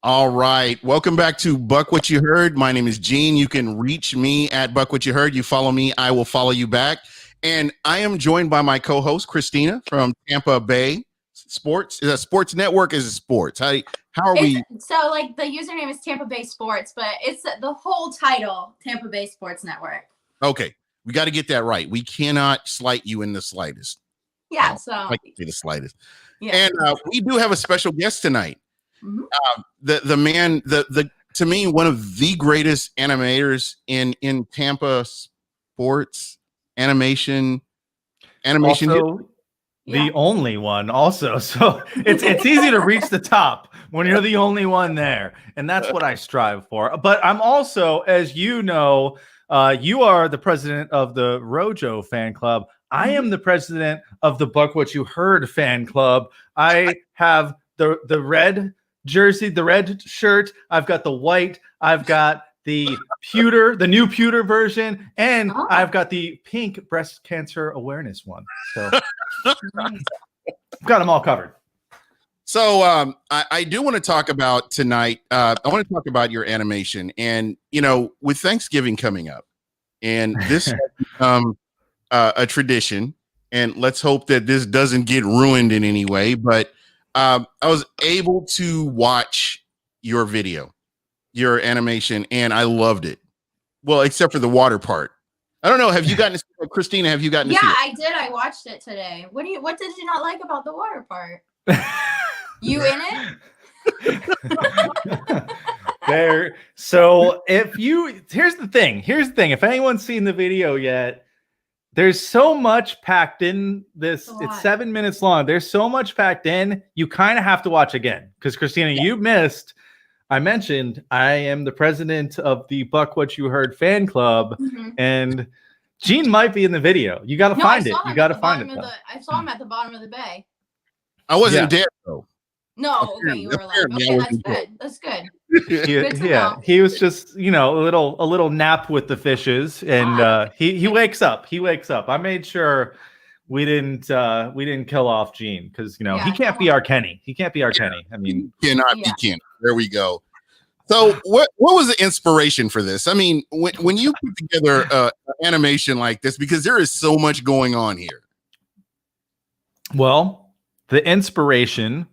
All right. Welcome back to Buck What You Heard. My name is Gene. You can reach me at Buck What You Heard. You follow me, I will follow you back. And I am joined by my co-host, Christina from Tampa Bae Sports. Is that Sports Network? Is it sports? How are we? So, like, the username is Tampa Bae Sports, but it's the whole title, Tampa Bae Sports Network. Okay. We got to get that right. We cannot slight you in the slightest. Yeah, so. Like the slightest. Yeah. And we do have a special guest tonight. Mm-hmm. The man, to me, one of the greatest animators in Tampa sports animation. Also, the only one also. So it's easy to reach the top when you're the only one there. And that's what I strive for. But I'm also, as you know, you are the president of the Rojo fan club. I am the president of the Buck What You Heard fan club. I have the red jersey, the red shirt. I've got the white. I've got the new pewter version, and I've got the pink breast cancer awareness one. So I've got them all covered. So I do want to talk about tonight. I want to talk about your animation, and with Thanksgiving coming up, and this has become a tradition. And let's hope that this doesn't get ruined in any way. But I was able to watch your video, your animation, and I loved it. Well, except for the water part. I don't know. Have you gotten to see it? Christina, have you gotten to see it? Yeah, I did. I watched it today. What did you not like about the water part? You in it? So here's the thing. If anyone's seen the video yet, there's so much packed in this. It's 7 minutes long. There's so much packed in. You kind of have to watch again because Christina, you missed. I mentioned I am the president of the Buck What You Heard fan club, and Gene might be in the video. You got to find it. You got to find it. I saw him at the bottom of the bay. I wasn't there though. No, okay, you were like, okay, that's good. He was just, a little nap with the fishes, and he wakes up. I made sure we didn't kill off Gene because he can't be our Kenny. I mean, he cannot be Kenny. There we go. So what was the inspiration for this? I mean, when you put together an animation like this, because there is so much going on here. Well, the inspiration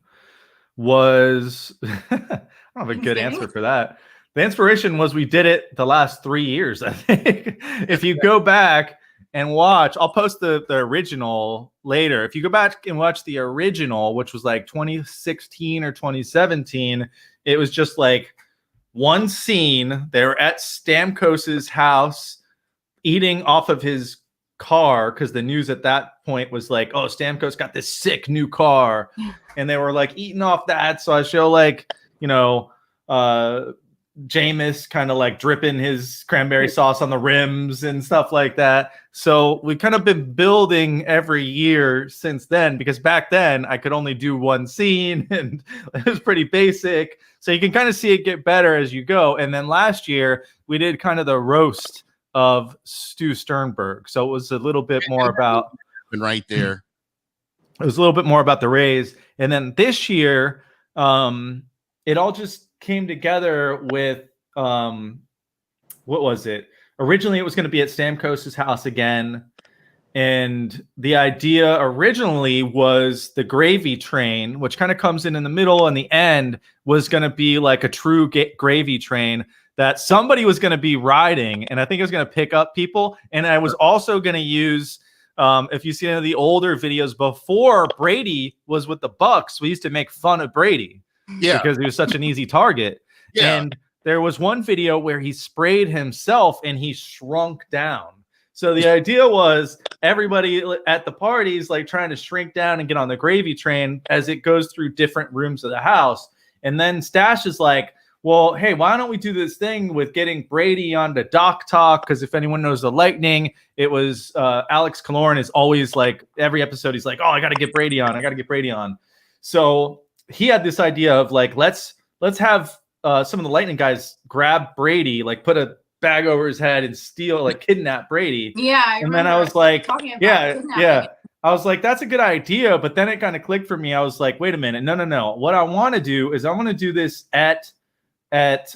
was I don't have a good answer for that. The inspiration was we did it the last 3 years, I think. If you go back and watch, I'll post the original later. If you go back and watch the original, which was like 2016 or 2017, it was just like one scene. They were at Stamkos's house eating off of his car because the news at that point was like, oh, Stamkos got this sick new car, and they were like eating off that. So I show Jameis kind of like dripping his cranberry sauce on the rims and stuff like that. So we've kind of been building every year since then, because back then I could only do one scene and it was pretty basic. So you can kind of see it get better as you go. And then last year we did kind of the roast of Stu Sternberg. So it was a little bit more about right there. It was a little bit more about the Rays. And then this year, it all just came together with what was it? Originally, it was going to be at Stamkos's house again. And the idea originally was the gravy train, which kind of comes in the middle, and the end was going to be like a true gravy train that somebody was going to be riding, and I think it was going to pick up people. And I was also going to use, if you see any of the older videos before Brady was with the Bucs, we used to make fun of Brady because he was such an easy target. And there was one video where he sprayed himself and he shrunk down. So the idea was everybody at the parties like trying to shrink down and get on the gravy train as it goes through different rooms of the house. And then Stache is like, well, hey, why don't we do this thing with getting Brady on the Doc Talk? Because if anyone knows the Lightning, it was Alex Killorn is always like, every episode, he's like, oh, I got to get Brady on. So he had this idea of like, let's have some of the Lightning guys grab Brady, like put a bag over his head and steal, like kidnap Brady. Yeah. And then I was like, yeah. I was like, that's a good idea. But then it kind of clicked for me. I was like, wait a minute. No. What I want to do is I want to do this at at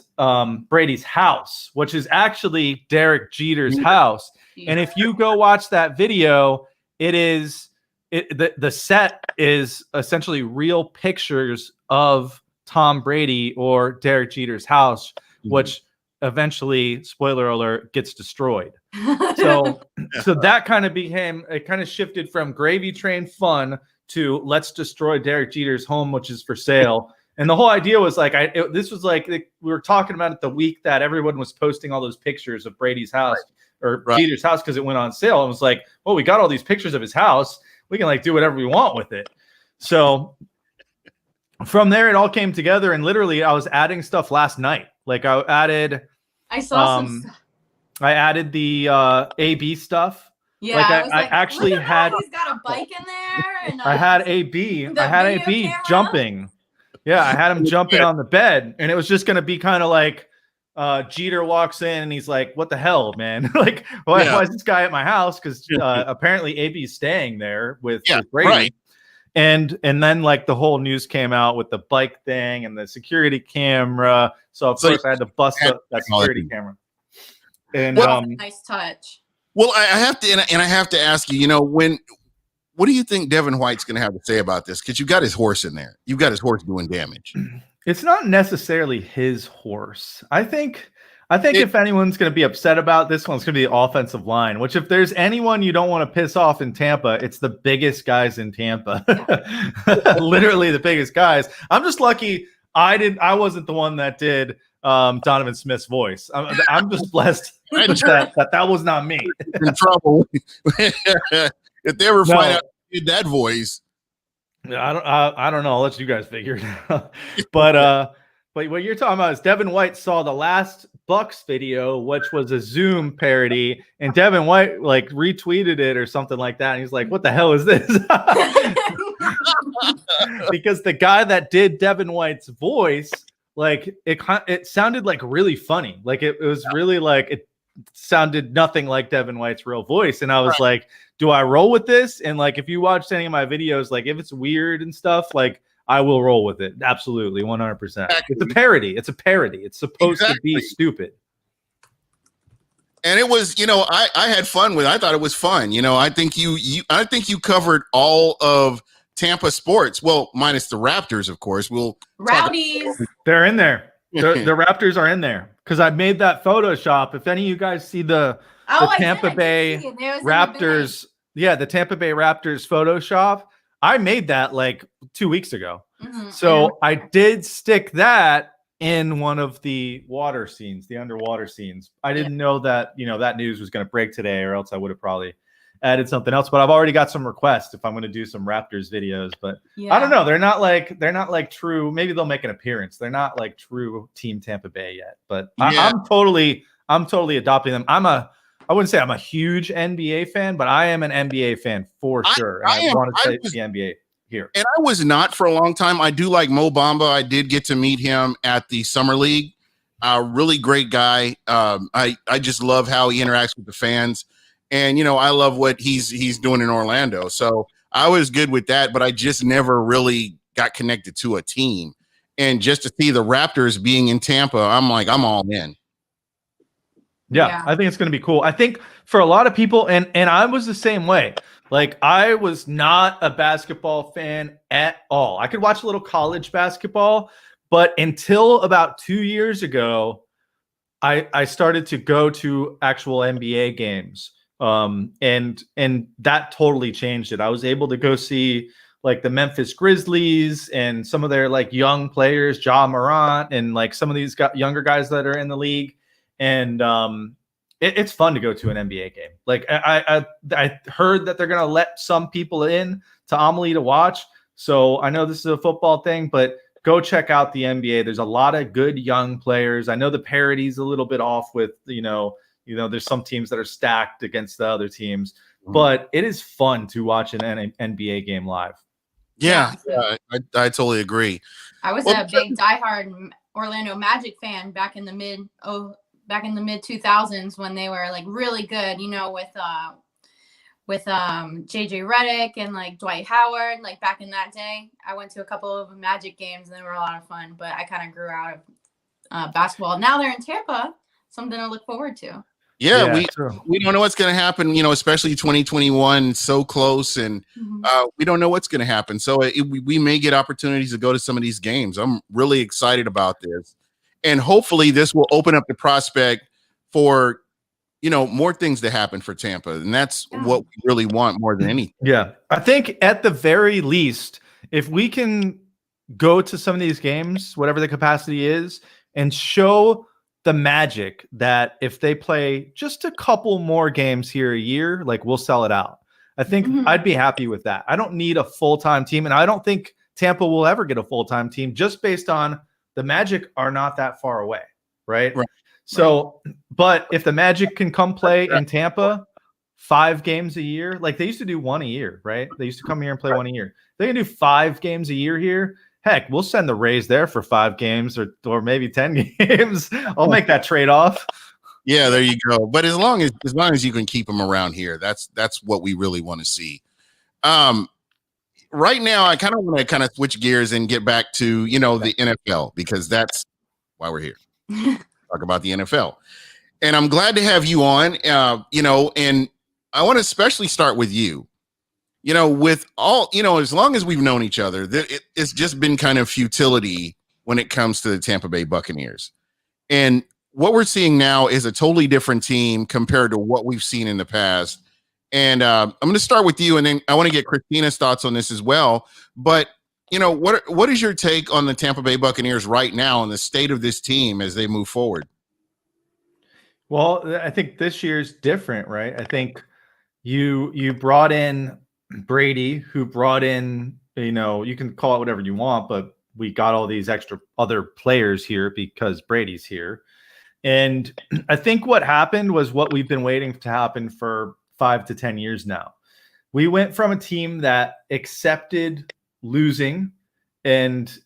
Brady's house, which is actually Derek Jeter's house. And if you go watch that video, the set is essentially real pictures of Tom Brady or Derek Jeter's house, which eventually, spoiler alert, gets destroyed. So that kind of shifted from gravy train fun to let's destroy Derek Jeter's home, which is for sale. And the whole idea was like, we were talking about it the week that everyone was posting all those pictures of Brady's house or Jeter's house because it went on sale. And it was like, well, we got all these pictures of his house. We can like do whatever we want with it. So from there, it all came together. And literally, I was adding stuff last night. Like I saw some stuff. I added the AB stuff. Yeah, like I actually had. He's got a bike in there. And I had AB. I had AB camera. Jumping. Yeah, I had him jumping on the bed, and it was just going to be kind of like Jeter walks in, and he's like, "What the hell, man? Like, why is this guy at my house?" Because apparently AB's staying there with Brady. Right. And then like the whole news came out with the bike thing and the security camera. So of course I had to bust up that security camera. And nice touch. Well, I have to, and I have to ask you, what do you think Devin White's going to have to say about this? Because you got his horse in there. You've got his horse doing damage. It's not necessarily his horse. I think if anyone's going to be upset about this one, it's going to be the offensive line, which if there's anyone you don't want to piss off in Tampa, it's the biggest guys in Tampa. Literally the biggest guys. I'm just lucky I wasn't the one that did Donovan Smith's voice. I'm just blessed that was not me. In trouble. If they ever find out who did that voice. I don't know. I'll let you guys figure it out. But what you're talking about is Devin White saw the last Bucs video, which was a Zoom parody, and Devin White like retweeted it or something like that. And he's like, "What the hell is this?" Because the guy that did Devin White's voice, like it sounded like really funny. Like it was really like it sounded nothing like Devin White's real voice. And I was like, do I roll with this? And like, if you watched any of my videos, like if it's weird and stuff, like I will roll with it. Absolutely. 100%. It's a parody. It's supposed to be stupid. And it was, I had fun with it. I thought it was fun. I think you covered all of Tampa sports. Well, minus the Raptors, of course. Rowdies. They're in there. The Raptors are in there. Because I made that Photoshop. If any of you guys see the Tampa Bay Raptors, the Tampa Bay Raptors Photoshop, I made that like 2 weeks ago. Mm-hmm. So I did stick that in one of the water scenes, the underwater scenes. I didn't know that, that news was going to break today, or else I would have probably added something else. But I've already got some requests if I'm going to do some Raptors videos. But I don't know. They're not like true. Maybe they'll make an appearance. They're not like true Team Tampa Bay yet. But I'm totally adopting them. I wouldn't say I'm a huge NBA fan, but I am an NBA fan for sure. I want to say the NBA here. And I was not for a long time. I do like Mo Bamba. I did get to meet him at the Summer League. Really great guy. I just love how he interacts with the fans. And, I love what he's doing in Orlando. So I was good with that, but I just never really got connected to a team. And just to see the Raptors being in Tampa, I'm like, I'm all in. Yeah, I think it's going to be cool. I think for a lot of people, and I was the same way. Like, I was not a basketball fan at all. I could watch a little college basketball, but until about 2 years ago, I started to go to actual NBA games. And that totally changed it. I was able to go see like the Memphis Grizzlies and some of their like young players, Ja Morant, and like some of these younger guys that are in the league. And it's fun to go to an NBA game. Like I heard that they're going to let some people in to Amelie to watch. So I know this is a football thing, but go check out the NBA. There's a lot of good young players. I know the parody's a little bit off with, there's some teams that are stacked against the other teams, but it is fun to watch an NBA game live. Yeah, I totally agree. I was a big diehard Orlando Magic fan back in the mid 2000s when they were like really good, with JJ Redick and like Dwight Howard. Like back in that day, I went to a couple of Magic games and they were a lot of fun. But I kind of grew out basketball. Now they're in Tampa, something to look forward to. Yeah, true. we don't know what's going to happen, especially 2021, so close, and we don't know what's going to happen. So we may get opportunities to go to some of these games. I'm really excited about this, and hopefully this will open up the prospect for more things to happen for Tampa, and that's what we really want more than anything. Yeah, I think at the very least, if we can go to some of these games, whatever the capacity is, and show the magic that if they play just a couple more games here a year, like we'll sell it out. I think I'd be happy with that. I don't need a full-time team, and I don't think Tampa will ever get a full-time team just based on the Magic are not that far away, right? So, but if the Magic can come play in Tampa 5 games a year, like they used to do 1 a year, right? They used to come here and play 1 a year. They can do 5 games a year here. Heck, we'll send the Rays there for 5 games or maybe 10 games. I'll make that trade-off. Yeah, there you go. But as long as you can keep them around here, that's what we really want to see. Right now, I kind of want to switch gears and get back to the NFL, because that's why we're here. Talk about the NFL, and I'm glad to have you on. And I want to especially start with you. With all, as long as we've known each other, it's just been kind of futility when it comes to the Tampa Bay Buccaneers. And what we're seeing now is a totally different team compared to what we've seen in the past. And I'm going to start with you, and then I want to get Christina's thoughts on this as well. But, what is your take on the Tampa Bay Buccaneers right now and the state of this team as they move forward? Well, I think this year's different, right? I think you brought in Brady, who brought in, you can call it whatever you want, but we got all these extra other players here because Brady's here. And I think what happened was what we've been waiting to happen for 5 to 10 years now. We went from a team that accepted losing and,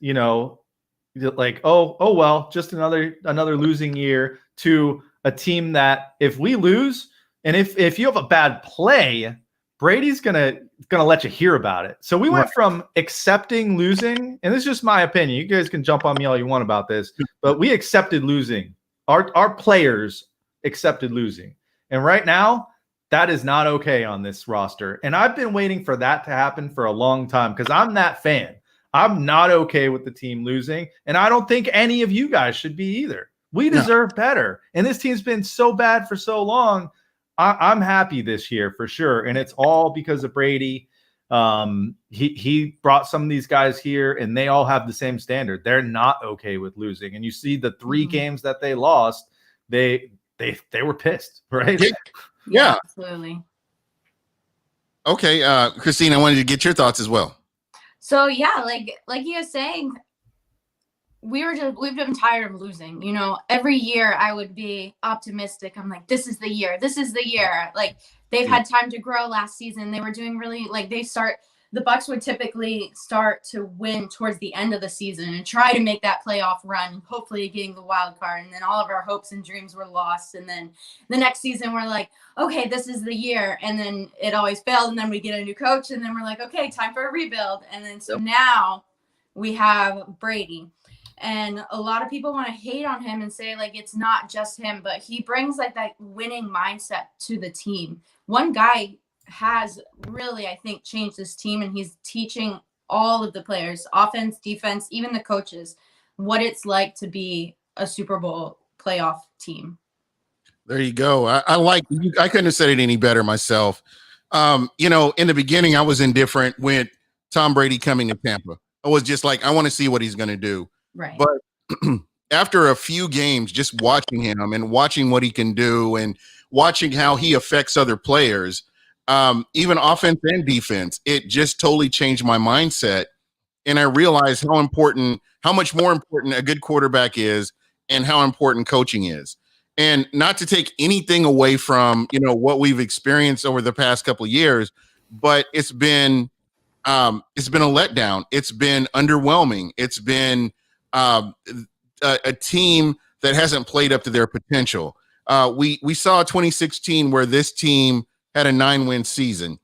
like, oh, well, just another losing year, to a team that if we lose and if you have a bad play, Brady's gonna let you hear about it. So we went from accepting losing, and this is just my opinion. You guys can jump on me all you want about this, but we accepted losing. Our players accepted losing, and right now that is not okay on this roster. And I've been waiting for that to happen for a long time because I'm that fan. I'm not okay with the team losing, and I don't think any of you guys should be either. We deserve better, and this team's been so bad for so long. I'm happy this year for sure, and it's all because of Brady. He brought some of these guys here, and they all have the same standard. They're not okay with losing, and you see the 3 games that they lost, they were pissed, right? Yeah, absolutely. Okay, Christine, I wanted to get your thoughts as well. So yeah, like you were saying, we've been tired of losing. Every year I would be optimistic. I'm like, this is the year. Like, they've had time to grow last season. They were doing really, like, the Bucs would typically start to win towards the end of the season and try to make that playoff run, hopefully getting the wild card. And then all of our hopes and dreams were lost. And then the next season we're like, okay, this is the year. And then it always failed. And then we get a new coach, and then we're like, okay, time for a rebuild. And then so now we have Brady. And a lot of people want to hate on him and say, like, it's not just him, but he brings, like, that winning mindset to the team. One guy has really, I think, changed this team, and he's teaching all of the players, offense, defense, even the coaches, what it's like to be a Super Bowl playoff team. There you go. I couldn't have said it any better myself. In the beginning, I was indifferent with Tom Brady coming to Tampa. I was just like, I want to see what he's going to do. Right. But after a few games, just watching him and watching what he can do and watching how he affects other players, even offense and defense, it just totally changed my mindset. And I realized how much more important a good quarterback is and how important coaching is. And not to take anything away from, what we've experienced over the past couple of years, but it's been a letdown. It's been underwhelming. It's been a team that hasn't played up to their potential. We saw 2016 where this team had a 9-win season,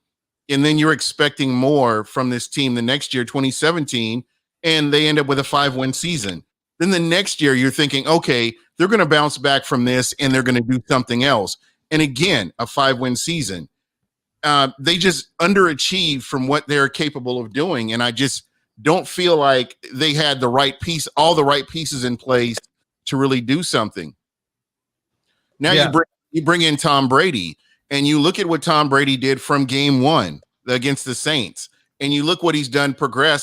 and then you're expecting more from this team the next year, 2017, and they end up with a 5-win season. Then the next year you're thinking, okay, they're going to bounce back from this and they're going to do something else. And again, a 5-win season. They just underachieved from what they're capable of doing. And I just don't feel like they had all the right pieces in place to really do something. Now you bring in Tom Brady, and you look at what Tom Brady did from game 1 against the Saints, and you look what he's done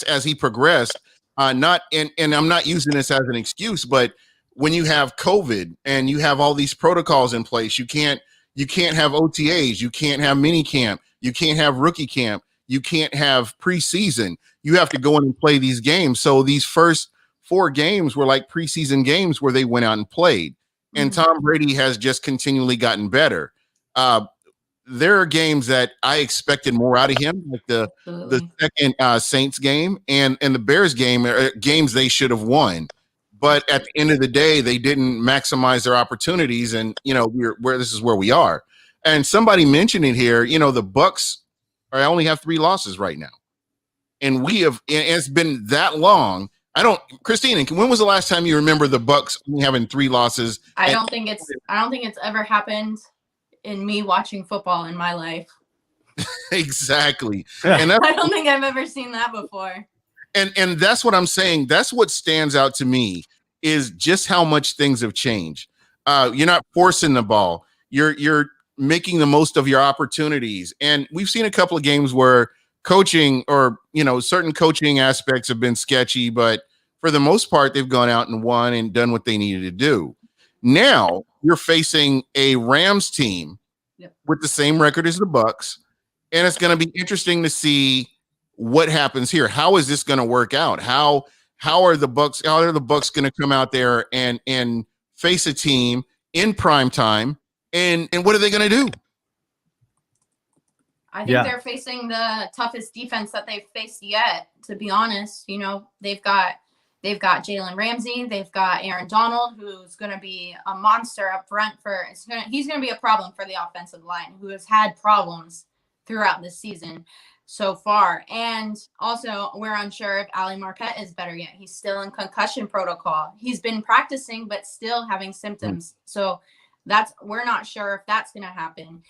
as he progressed. And I'm not using this as an excuse, but when you have COVID and you have all these protocols in place, you can't have OTAs, you can't have mini camp, you can't have rookie camp, you can't have preseason. You have to go in and play these games. So these first 4 games were like preseason games where they went out and played. And Tom Brady has just continually gotten better. There are games that I expected more out of him, like the second Saints game and the Bears game, games they should have won. But at the end of the day, they didn't maximize their opportunities, and this is where we are. And somebody mentioned it here. The Bucs only have 3 losses right now, and it's been that long. Christina, when was the last time you remember the Bucs only having 3 losses? I don't think it's ever happened in me watching football in my life. Exactly. And I don't think I've ever seen that before. And that's what I'm saying. That's what stands out to me, is just how much things have changed. You're not forcing the ball. You're making the most of your opportunities. And we've seen a couple of games where coaching or certain coaching aspects have been sketchy, but for the most part, they've gone out and won and done what they needed to do. Now you're facing a Rams team with the same record as the Bucs, and it's going to be interesting to see what happens here. How is this going to work out? How are the Bucs going to come out there and face a team in prime time? And what are they going to do? I think they're facing the toughest defense that they've faced yet, to be honest. They've got Jalen Ramsey, they've got Aaron Donald, who's going to be a monster up front he's going to be a problem for the offensive line, who has had problems throughout the season so far. And also, we're unsure if Ali Marpet is better yet. He's still in concussion protocol. He's been practicing, but still having symptoms. So we're not sure if that's going to happen.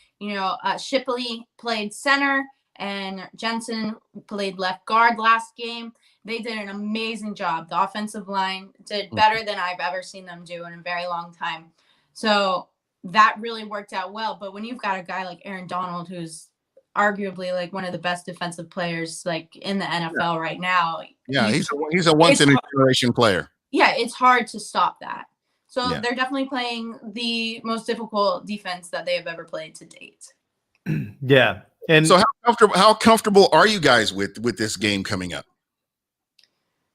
Shipley played center and Jensen played left guard last game. They did an amazing job. The offensive line did better than I've ever seen them do in a very long time. So that really worked out well. But when you've got a guy like Aaron Donald, who's arguably like one of the best defensive players like in the NFL right now. Yeah, he's a once in a generation player. Yeah, it's hard to stop that. So they're definitely playing the most difficult defense that they have ever played to date. Yeah. And so how comfortable are you guys with this game coming up?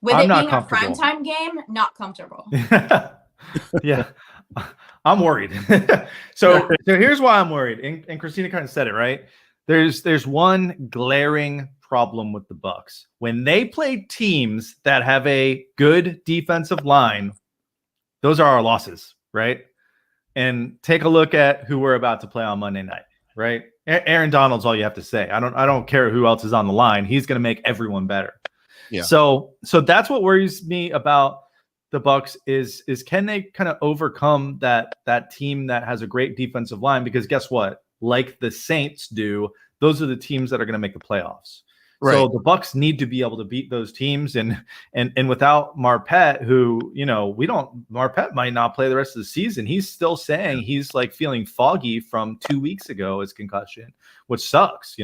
With it being a primetime game, not comfortable. Yeah. I'm worried. So here's why I'm worried. And Christina kind of said it, right? There's one glaring problem with the Bucs. When they play teams that have a good defensive line, those are our losses, right? And take a look at who we're about to play on Monday night, right? Aaron Donald's all you have to say. I don't care who else is on the line. He's going to make everyone better. Yeah. So that's what worries me about the Bucs is can they kind of overcome that team that has a great defensive line? Because guess what? Like the Saints do, those are the teams that are going to make the playoffs. Right. So the Bucs need to be able to beat those teams, and without Marpet, who Marpet might not play the rest of the season. He's still saying he's like feeling foggy from 2 weeks ago, his concussion, which sucks,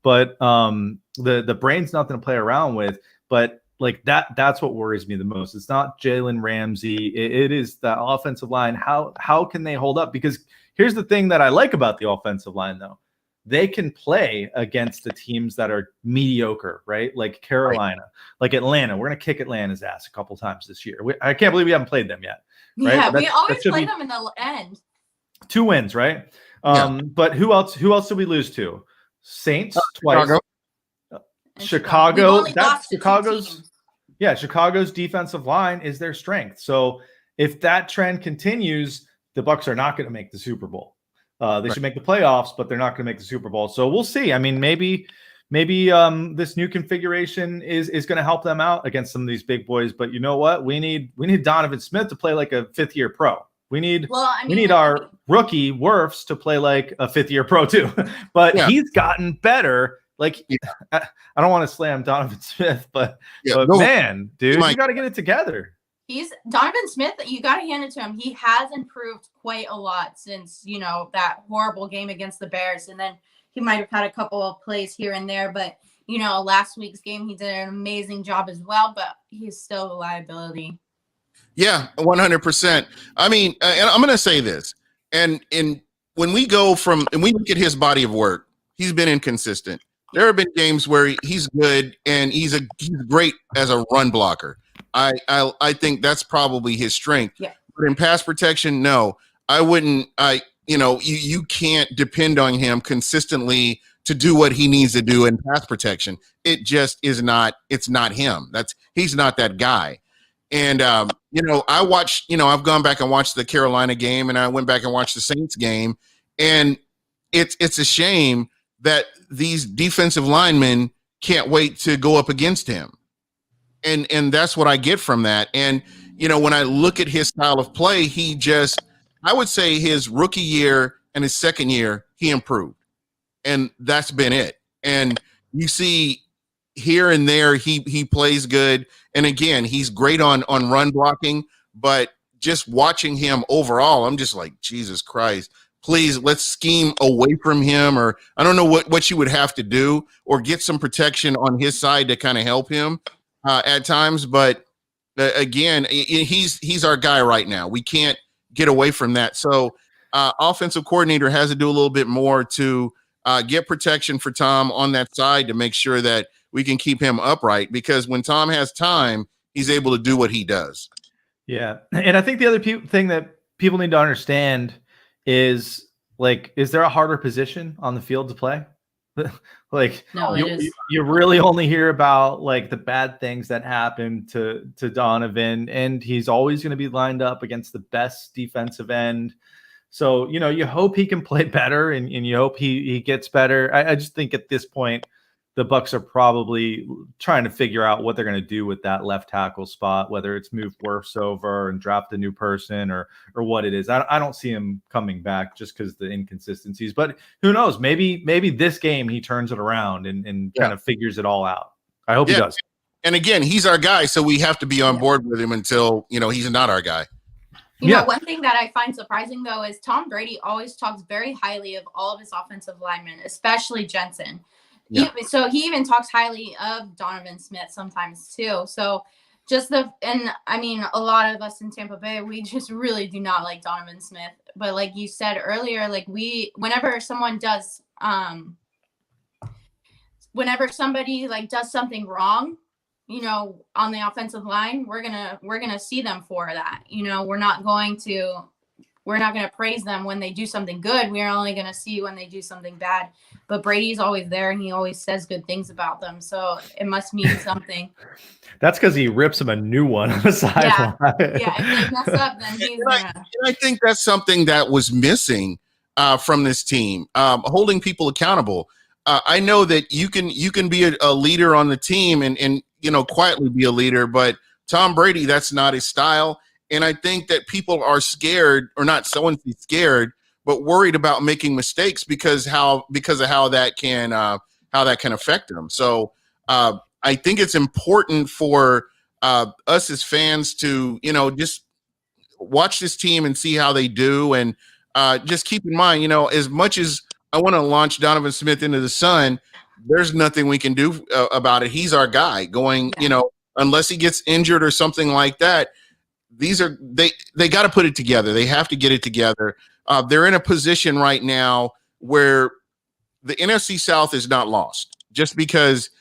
But the brain's nothing to play around with. But like that's what worries me the most. It's not Jalen Ramsey. It is the offensive line. How can they hold up? Because here's the thing that I like about the offensive line, though. They can play against the teams that are mediocre, right? Like Carolina, like Atlanta. We're going to kick Atlanta's ass a couple times this year. I can't believe we haven't played them yet. Right? Yeah, we always play them in the end. 2 wins, right? But who else did we lose to? Saints twice. Chicago. That's Chicago's. Yeah, Chicago's defensive line is their strength. So if that trend continues, the Bucs are not going to make the Super Bowl. They should make the playoffs, but they're not going to make the Super Bowl. So we'll see. I mean, maybe maybe this new configuration is going to help them out against some of these big boys. But you know what? We need Donovan Smith to play like a 5th-year pro. We need our rookie Wirfs to play like a 5th-year pro too. But he's gotten better. Like, I don't want to slam Donovan Smith, but man, dude, you got to get it together. Donovan Smith, you got to hand it to him. He has improved quite a lot since, that horrible game against the Bears. And then he might have had a couple of plays here and there, but, last week's game, he did an amazing job as well, but he's still a liability. Yeah, 100%. I mean, and I'm going to say this, and when we look at his body of work, he's been inconsistent. There have been games where he's good and he's great as a run blocker. I think that's probably his strength. Yeah. But in pass protection, no, I wouldn't. You can't depend on him consistently to do what he needs to do in pass protection. It just is not. It's not him. He's not that guy. And I watched. I've gone back and watched the Carolina game, and I went back and watched the Saints game, and it's a shame that these defensive linemen can't wait to go up against him. And that's what I get from that. And, when I look at his style of play, I would say his rookie year and his second year, he improved. And that's been it. And you see here and there, he plays good. And again, he's great on run blocking, but just watching him overall, I'm just like, Jesus Christ. Please, let's scheme away from him, or I don't know what you would have to do, or get some protection on his side to kind of help him at times. But again, he's our guy right now. We can't get away from that. So offensive coordinator has to do a little bit more to get protection for Tom on that side to make sure that we can keep him upright, because when Tom has time, he's able to do what he does. Yeah. And I think the other thing that people need to understand is there a harder position on the field to play? No, you really only hear about the bad things that happen to Donovan, and he's always going to be lined up against the best defensive end. So, you hope he can play better, and you hope he gets better. I just think at this point, the Bucs are probably trying to figure out what they're going to do with that left tackle spot, whether it's move Wirfs over and draft a new person or what it is. I don't see him coming back just because the inconsistencies, but who knows? Maybe this game he turns it around and kind of figures it all out. I hope he does. And again, he's our guy, so we have to be on board with him until, he's not our guy. One thing that I find surprising, though, is Tom Brady always talks very highly of all of his offensive linemen, especially Jensen. Yeah. So he even talks highly of Donovan Smith sometimes too. So a lot of us in Tampa Bay, we just really do not like Donovan Smith. But like you said earlier, whenever somebody does something wrong, on the offensive line, we're gonna see them for that. We're not going to praise them when they do something good. We're only going to see when they do something bad. But Brady's always there, and he always says good things about them. So it must mean something. That's because he rips him a new one on the sideline. Yeah, if they mess up, then he's I think that's something that was missing from this team, holding people accountable. I know that you can be a leader on the team and quietly be a leader, but Tom Brady, that's not his style. And I think that people are scared, or not someone scared, but worried about making mistakes because of how that can affect them. So I think it's important for us as fans to just watch this team and see how they do, and just keep in mind, as much as I want to launch Donovan Smith into the sun, there's nothing we can do about it. He's our guy. Unless he gets injured or something like that. They got to put it together. They have to get it together. They're in a position right now where the NFC South is not lost just because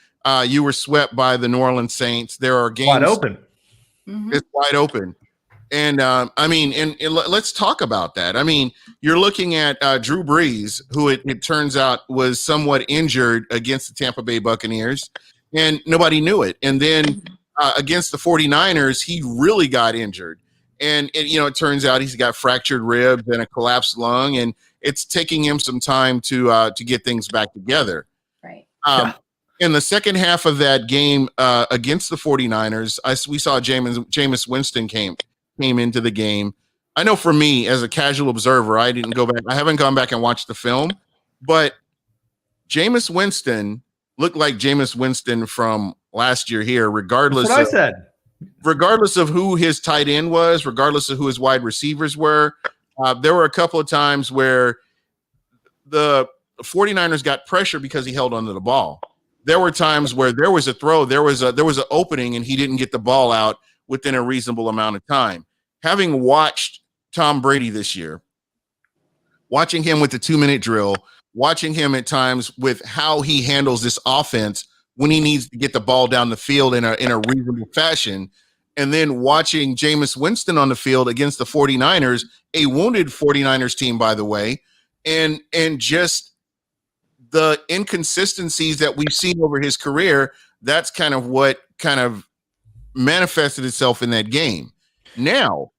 you were swept by the New Orleans Saints. There are games wide open. It's wide open. And let's talk about that. I mean, you're looking at Drew Brees, who it turns out was somewhat injured against the Tampa Bay Buccaneers, and nobody knew it. And then against the 49ers, he really got injured. And it turns out he's got fractured ribs and a collapsed lung, and it's taking him some time to get things back together. Right. in the second half of that game against the 49ers, we saw Jameis Winston came into the game. I know for me, as a casual observer, I haven't gone back and watched the film, but Jameis Winston looked like Jameis Winston from last year here, regardless of who his tight end was, regardless of who his wide receivers were. There were a couple of times where the 49ers got pressure because he held onto the ball. There were times where there was a throw, there was an opening, and he didn't get the ball out within a reasonable amount of time. Having watched Tom Brady this year, watching him with the 2-minute drill, watching him at times with how he handles this offense when he needs to get the ball down the field in a reasonable fashion, and then watching Jameis Winston on the field against the 49ers, a wounded 49ers team, by the way, and just the inconsistencies that we've seen over his career, that's kind of what kind of manifested itself in that game. Now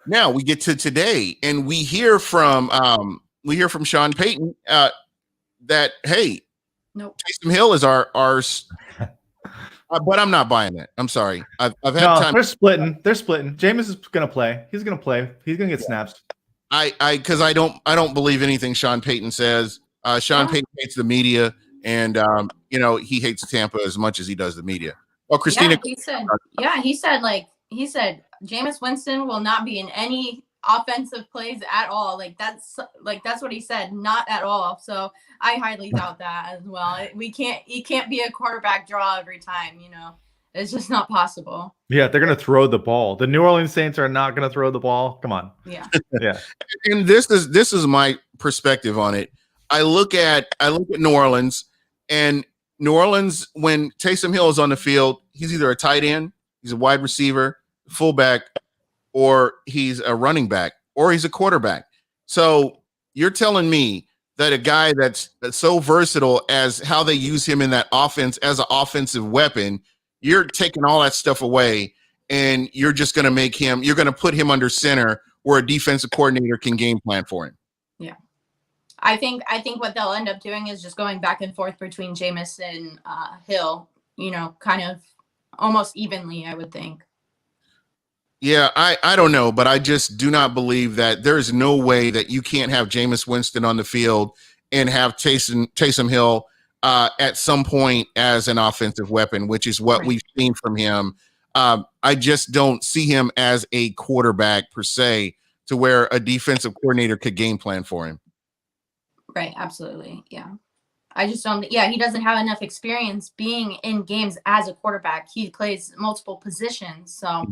we get to today, and we hear from Sean Payton that, hey, nope, Taysom Hill is our but I'm not buying it. I'm sorry. I've had time. They're splitting. Jameis is gonna play. He's gonna play. He's gonna get snaps. Because I don't believe anything Sean Payton says. Sean Payton hates the media, and he hates Tampa as much as he does the media. Oh, Christina. Yeah, he said Jameis Winston will not be in any offensive plays at all. That's what he said, not at all. So I highly doubt that as well. He can't be a quarterback draw every time, It's just not possible. Yeah, they're gonna throw the ball. The New Orleans Saints are not gonna throw the ball. Come on. Yeah. Yeah. And this is my perspective on it. I look at New Orleans, and New Orleans, when Taysom Hill is on the field, he's either a tight end, he's a wide receiver, fullback, or he's a running back, or he's a quarterback. So you're telling me that a guy that's so versatile as how they use him in that offense as an offensive weapon, you're taking all that stuff away, and you're just going to you're going to put him under center where a defensive coordinator can game plan for him. Yeah. I think what they'll end up doing is just going back and forth between Jameis and Hill, kind of almost evenly, I would think. Yeah, I don't know, but I just do not believe that there is no way that you can't have Jameis Winston on the field and have Taysom Hill at some point as an offensive weapon, which is what we've seen from him. I just don't see him as a quarterback per se to where a defensive coordinator could game plan for him. Right, absolutely, yeah. I just don't. Yeah, he doesn't have enough experience being in games as a quarterback. He plays multiple positions, so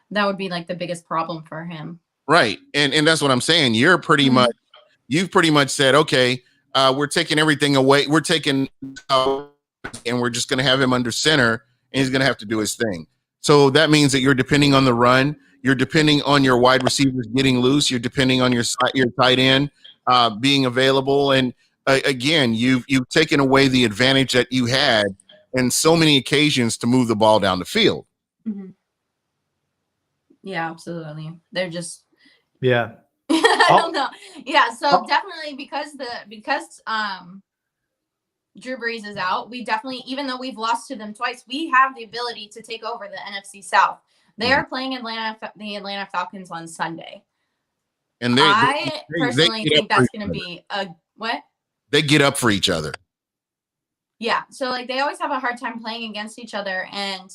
that would be the biggest problem for him. Right, and that's what I'm saying. You've pretty much said, okay, we're taking everything away. We're taking, and we're just going to have him under center, and he's going to have to do his thing. So that means that you're depending on the run. You're depending on your wide receivers getting loose. You're depending on your tight end being available, and again, you've taken away the advantage that you had in so many occasions to move the ball down the field. Mm-hmm. Yeah, absolutely. They're just I don't know. Yeah, so definitely because Drew Brees is out, we definitely, even though we've lost to them twice, we have the ability to take over the NFC South. They are playing the Atlanta Falcons on Sunday. And I personally think that's going to be a what? They get up for each other. Yeah, so they always have a hard time playing against each other, and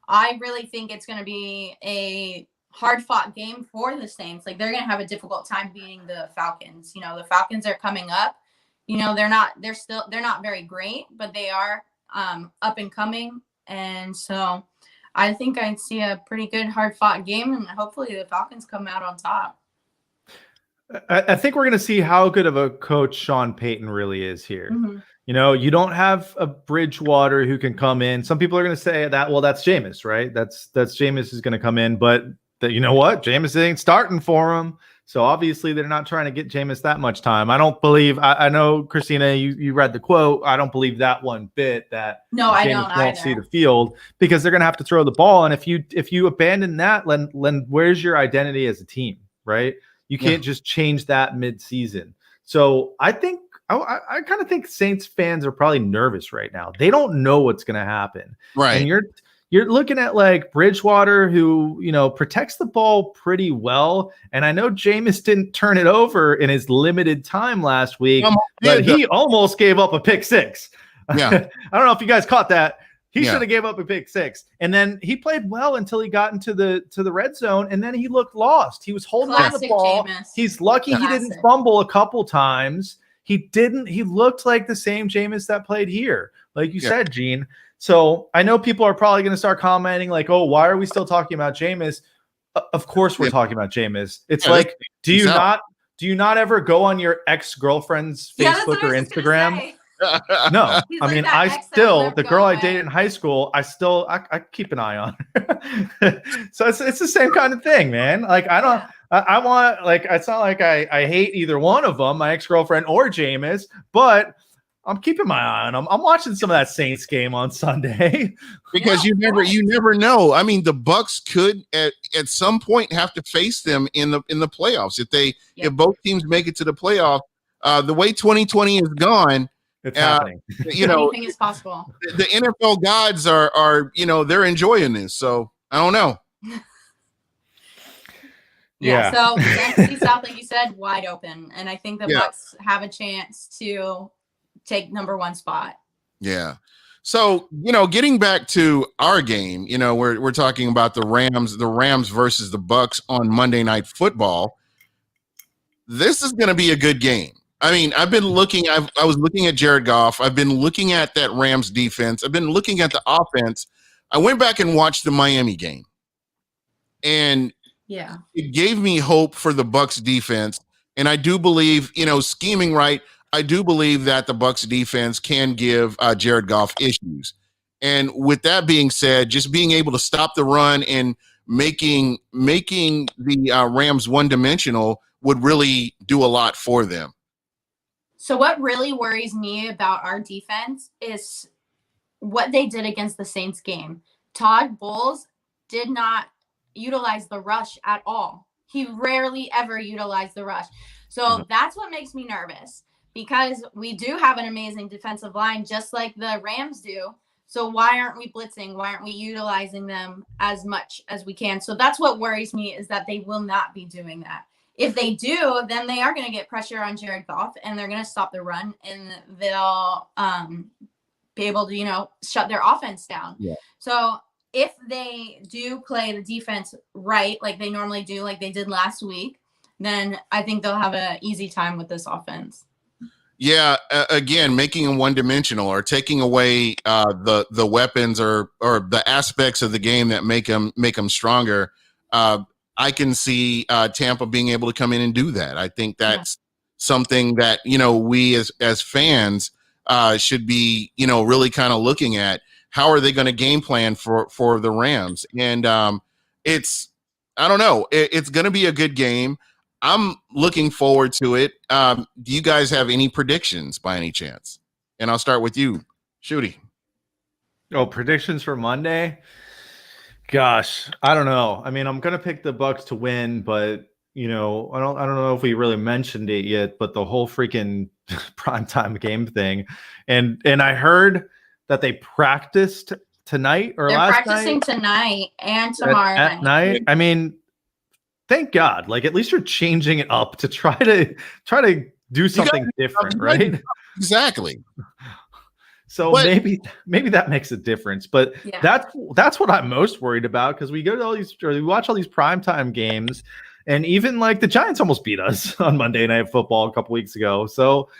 I really think it's going to be a hard-fought game for the Saints. They're going to have a difficult time beating the Falcons. The Falcons are coming up. They're not very great, but they are up and coming, and so I think I'd see a pretty good hard-fought game, and hopefully the Falcons come out on top. I think we're going to see how good of a coach Sean Payton really is here. Mm-hmm. You don't have a Bridgewater who can come in. Some people are going to say that, well, that's Jameis, right? That's Jameis is going to come in, but you know what? Jameis ain't starting for him. So obviously they're not trying to get Jameis that much time. I don't believe, I know, Christina, you read the quote. I don't believe that one bit that Jameis won't see the field, because they're going to have to throw the ball. And if you abandon that, then where's your identity as a team, right? You can't just change that mid-season. So I think I kind of think Saints fans are probably nervous right now. They don't know what's going to happen. Right. And you're looking at like Bridgewater, who, protects the ball pretty well. And I know Jameis didn't turn it over in his limited time last week, but he almost gave up a pick six. Yeah. I don't know if you guys caught that. He Yeah. should have gave up a pick six. And then he played well until he got into the red zone, and then he looked lost. He was holding on to the ball. Jameis. He's lucky he didn't fumble a couple times. He looked like the same Jameis that played here, like you said, Gene. So I know people are probably going to start commenting like, oh, why are we still talking about Jameis? Of course we're talking about Jameis. It's like, do you not ever go on your ex-girlfriend's Facebook or Instagram? No, I mean, the girl I dated in high school, I keep an eye on her. So it's the same kind of thing, man. Like, I want, like, it's not like I hate either one of them, my ex-girlfriend or Jameis, but I'm keeping my eye on them. I'm watching some of that Saints game on Sunday. Because you never know. I mean, the Bucs could at some point have to face them in the playoffs. If both teams make it to the playoff, the way 2020 is gone, it's happening. Anything is possible. The NFL gods are they're enjoying this. So I don't know. Yeah. So NFC South, like you said, wide open, and I think the Bucs have a chance to take number one spot. Yeah. So, getting back to our game, we're talking about the Rams versus the Bucs on Monday Night Football. This is going to be a good game. I mean, I was looking at Jared Goff. I've been looking at that Rams defense. I've been looking at the offense. I went back and watched the Miami game, and it gave me hope for the Bucs defense. And I do believe, scheming right, I do believe that the Bucs defense can give Jared Goff issues. And with that being said, just being able to stop the run and making the Rams one-dimensional would really do a lot for them. So what really worries me about our defense is what they did against the Saints game. Todd Bowles did not utilize the rush at all. He rarely ever utilized the rush. So that's what makes me nervous, because we do have an amazing defensive line, just like the Rams do. So why aren't we blitzing? Why aren't we utilizing them as much as we can? So that's what worries me, is that they will not be doing that. If they do, then they are going to get pressure on Jared Goff, and they're going to stop the run, and they'll be able to, shut their offense down. Yeah. So if they do play the defense right, like they normally do, like they did last week, then I think they'll have an easy time with this offense. Yeah, again, making them one-dimensional or taking away the weapons or the aspects of the game that make them stronger. I can see Tampa being able to come in and do that. I think that's something that we as fans should be really kind of looking at. How are they going to game plan for the Rams? And I don't know. It's going to be a good game. I'm looking forward to it. Do you guys have any predictions by any chance? And I'll start with you, Shooty. Oh, predictions for Monday? Gosh, I don't know. I mean, I'm gonna pick the Bucs to win, but I don't know if we really mentioned it yet. But the whole freaking primetime game thing, and I heard that they practiced tonight or last night. They're practicing tonight and tomorrow at night. I mean, thank God. Like, at least you're changing it up to try to do something different, right? Exactly. So maybe that makes a difference, but that's what I'm most worried about, because we watch all these primetime games, and even like the Giants almost beat us on Monday Night Football a couple weeks ago. So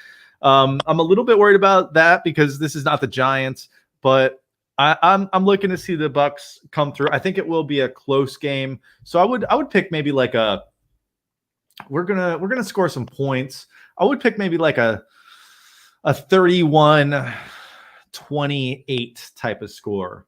I'm a little bit worried about that, because this is not the Giants, but I'm looking to see the Bucs come through. I think it will be a close game. So I would pick maybe like we're gonna score some points. I would pick maybe like a 31-28 type of score.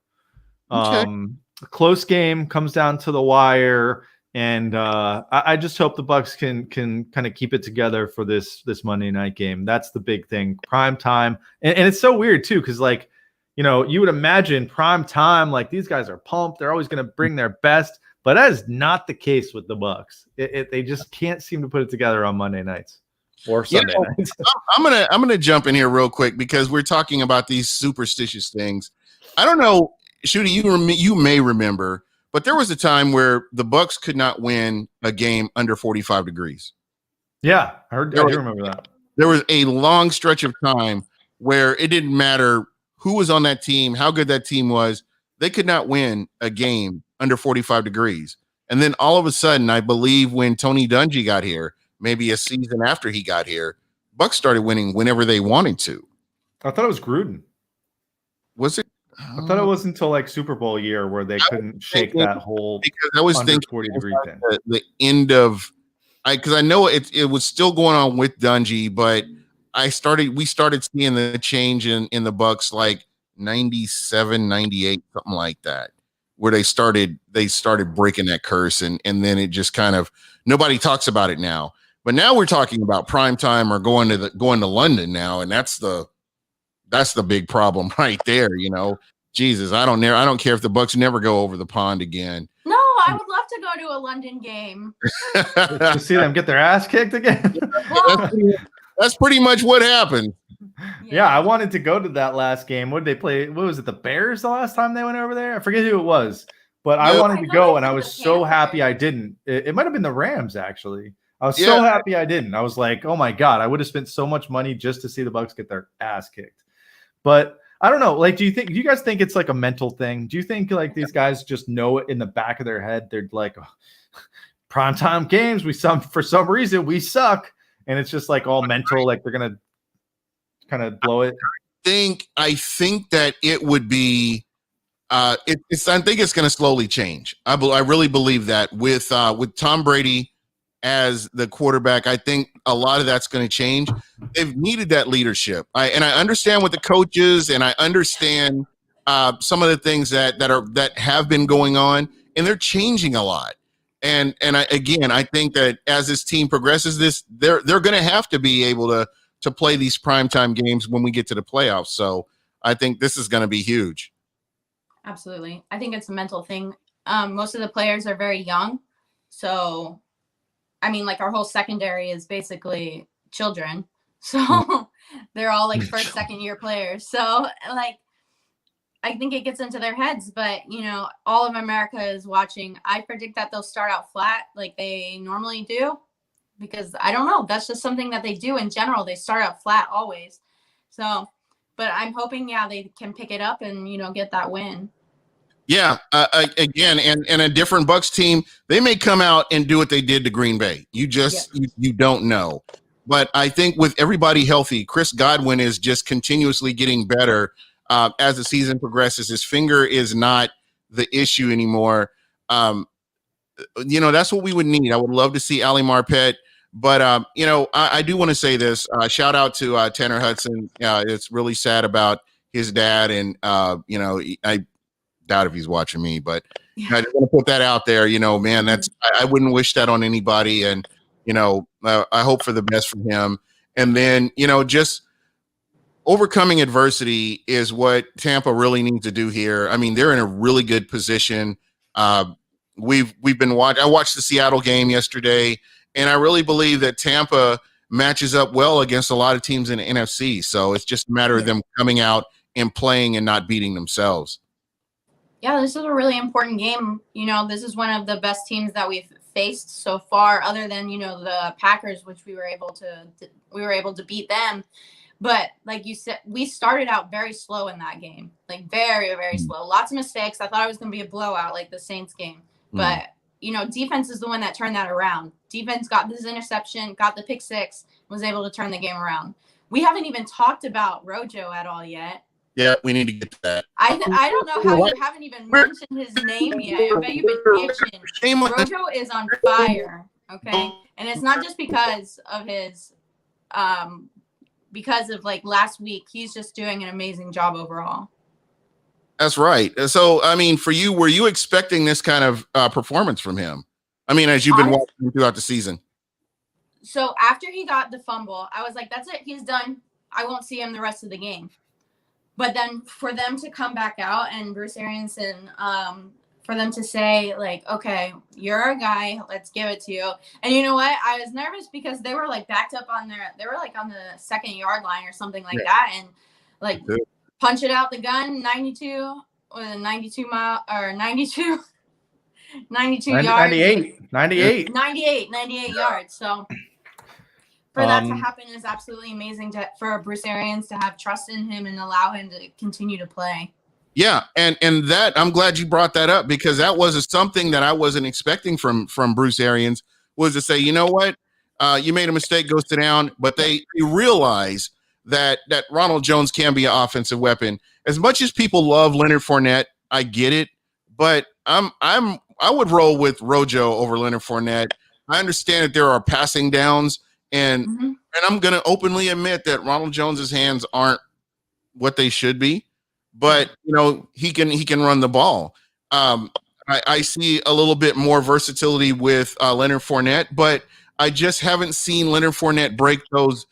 Okay. Close game, comes down to the wire, and I just hope the Bucs can kind of keep it together for this Monday night game. That's the big thing. Prime time, and it's so weird too, because like you would imagine prime time, like these guys are pumped, they're always going to bring their best, but that is not the case with the Bucs. They just can't seem to put it together on Monday nights. or Sunday night. I'm gonna jump in here real quick because we're talking about these superstitious things. I don't know, Shooty, you may remember, but there was a time where the Bucs could not win a game under 45 degrees. Yeah, I do remember that. There was a long stretch of time where it didn't matter who was on that team, how good that team was. They could not win a game under 45 degrees. And then all of a sudden, I believe when Tony Dungy got here, maybe a season after he got here, Bucs started winning whenever they wanted to. I thought it was Gruden. Was it? I thought it was until like Super Bowl year where they couldn't shake that whole because I was thinking 40-degree thing. The end of because I know it was still going on with Dungy, but we started seeing the change in the Bucs like 97, 98, something like that, where they started breaking that curse, and then it just kind of nobody talks about it now. But now we're talking about prime time or going to London now, and that's the big problem right there. Jesus, I don't care if the Bucs never go over the pond again. No, I would love to go to a London game to see them get their ass kicked again. Well, that's pretty much what happened. Yeah, I wanted to go to that last game. What did they play? What was it? The Bears the last time they went over there? I forget who it was, but I wanted to go, and I was so happy I didn't. It might have been the Rams, actually. I was so happy I didn't. I was like, oh my God, I would have spent so much money just to see the Bucs get their ass kicked. But I don't know. Like, do you guys think it's like a mental thing? Do you think like these guys just know it in the back of their head? They're like, oh, primetime games, for some reason we suck. And it's just like all mental, like they're going to kind of blow it. I think that it would be I think it's going to slowly change. I really believe that with Tom Brady as the quarterback, I think a lot of that's going to change. They've needed that leadership. I understand with the coaches, and I understand some of the things that have been going on, and they're changing a lot. And I think that as this team progresses, they're going to have to be able to play these primetime games when we get to the playoffs. So I think this is going to be huge. Absolutely. I think it's a mental thing. Most of the players are very young. So, I mean, like our whole secondary is basically children. So they're all like first, second year players. So like, I think it gets into their heads, but all of America is watching. I predict that they'll start out flat like they normally do, because I don't know. That's just something that they do in general. They start out flat always. So, but I'm hoping, they can pick it up and, get that win. Yeah. Again, and a different Bucs team, they may come out and do what they did to Green Bay. You don't know. But I think with everybody healthy, Chris Godwin is just continuously getting better. As the season progresses, his finger is not the issue anymore. That's what we would need. I would love to see Ali Marpet, but I do want to say this. Shout out to Tanner Hudson. It's really sad about his dad, and I doubt if he's watching me, but I just want to put that out there. Man, I wouldn't wish that on anybody, and I hope for the best for him. And then just overcoming adversity is what Tampa really needs to do here. I mean, they're in a really good position. We've been watching. I watched the Seattle game yesterday, and I really believe that Tampa matches up well against a lot of teams in the NFC. So it's just a matter of them coming out and playing and not beating themselves. Yeah, this is a really important game. This is one of the best teams that we've faced so far, other than the Packers, which we were able to beat them. But like you said, we started out very slow in that game, like very, very slow. Lots of mistakes. I thought it was going to be a blowout like the Saints game. But, defense is the one that turned that around. Defense got this interception, got the pick six, was able to turn the game around. We haven't even talked about Rojo at all yet. Yeah, we need to get to that. I don't know how you haven't even mentioned his name yet. I bet you've been itching. Rojo is on fire, okay? And it's not just because of his because of like last week. He's just doing an amazing job overall. That's right. So, I mean, for you, were you expecting this kind of performance from him? I mean, as you've been watching throughout the season. So after he got the fumble, I was like, that's it. He's done. I won't see him the rest of the game. But then for them to come back out and Bruce Arians for them to say like, okay, you're our guy, let's give it to you. And you know what? I was nervous because they were like backed up on they were like on the 2nd-yard line or something like that. And like punch it out the gun, 92 with a 92 mile or 92 yards. 98 yards. So for that to happen is absolutely amazing for Bruce Arians to have trust in him and allow him to continue to play. Yeah, and that I'm glad you brought that up, because that was something that I wasn't expecting from Bruce Arians, was to say, you know what, you made a mistake, go sit down. But they realize that Ronald Jones can be an offensive weapon. As much as people love Leonard Fournette, I get it, but I would roll with Rojo over Leonard Fournette. I understand that there are passing downs, and I'm going to openly admit that Ronald Jones's hands aren't what they should be. But he can run the ball. I see a little bit more versatility with Leonard Fournette, but I just haven't seen Leonard Fournette break those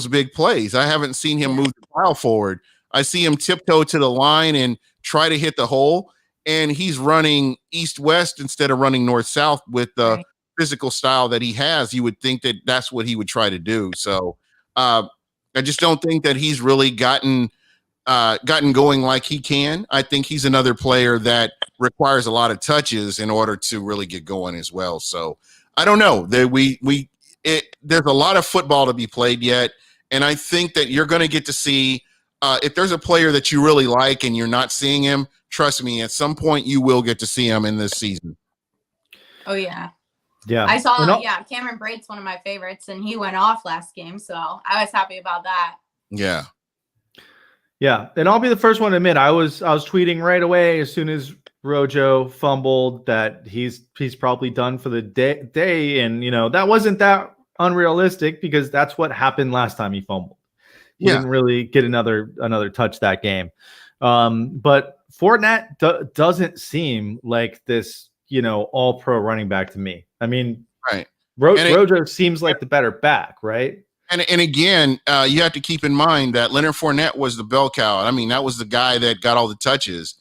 big plays. I haven't seen him move the pile forward. I see him tiptoe to the line and try to hit the hole, and he's running east-west instead of running north-south with the physical style that he has. You would think that that's what he would try to do. So I just don't think that he's really gotten going like he can. I think he's another player that requires a lot of touches in order to really get going as well. So I don't know. There's a lot of football to be played yet, and I think that you're going to get to see if there's a player that you really like and you're not seeing him. Trust me, at some point you will get to see him in this season. Oh yeah. Yeah. I saw Cameron Brate's one of my favorites, and he went off last game, so I was happy about that. Yeah. Yeah, and I'll be the first one to admit I was tweeting right away as soon as Rojo fumbled that he's probably done for the day, and that wasn't that unrealistic because that's what happened last time he fumbled. He didn't really get another touch that game. But Fournette doesn't seem like this all-pro running back to me. I mean, right. Rojo seems like the better back, right? And again, you have to keep in mind that Leonard Fournette was the bell cow. I mean, that was the guy that got all the touches,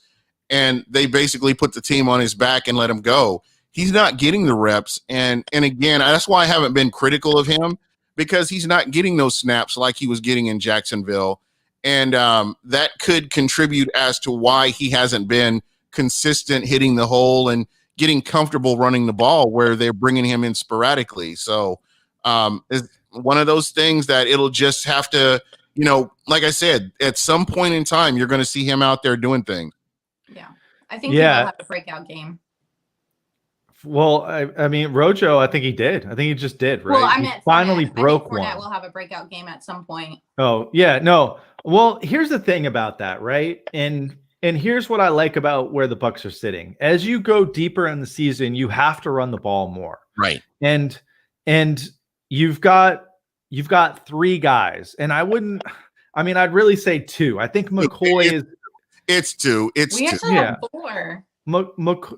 and they basically put the team on his back and let him go. He's not getting the reps, and again, that's why I haven't been critical of him, because he's not getting those snaps like he was getting in Jacksonville, and that could contribute as to why he hasn't been consistent hitting the hole and getting comfortable running the ball where they're bringing him in sporadically. So it's one of those things that it'll just have to, like I said, at some point in time, you're going to see him out there doing things. Yeah. I think he will have a breakout game. Well, I mean, Rojo, I think he did. I think he just did, right? Well, he finally broke one. Fournette will have a breakout game at some point. Oh, yeah. No. Well, here's the thing about that, right? And here's what I like about where the Bucs are sitting. As you go deeper in the season, you have to run the ball more. Right. And you've got 3 guys, and I'd really say 2. I think McCoy it's 2. It's we 2. actually have 4.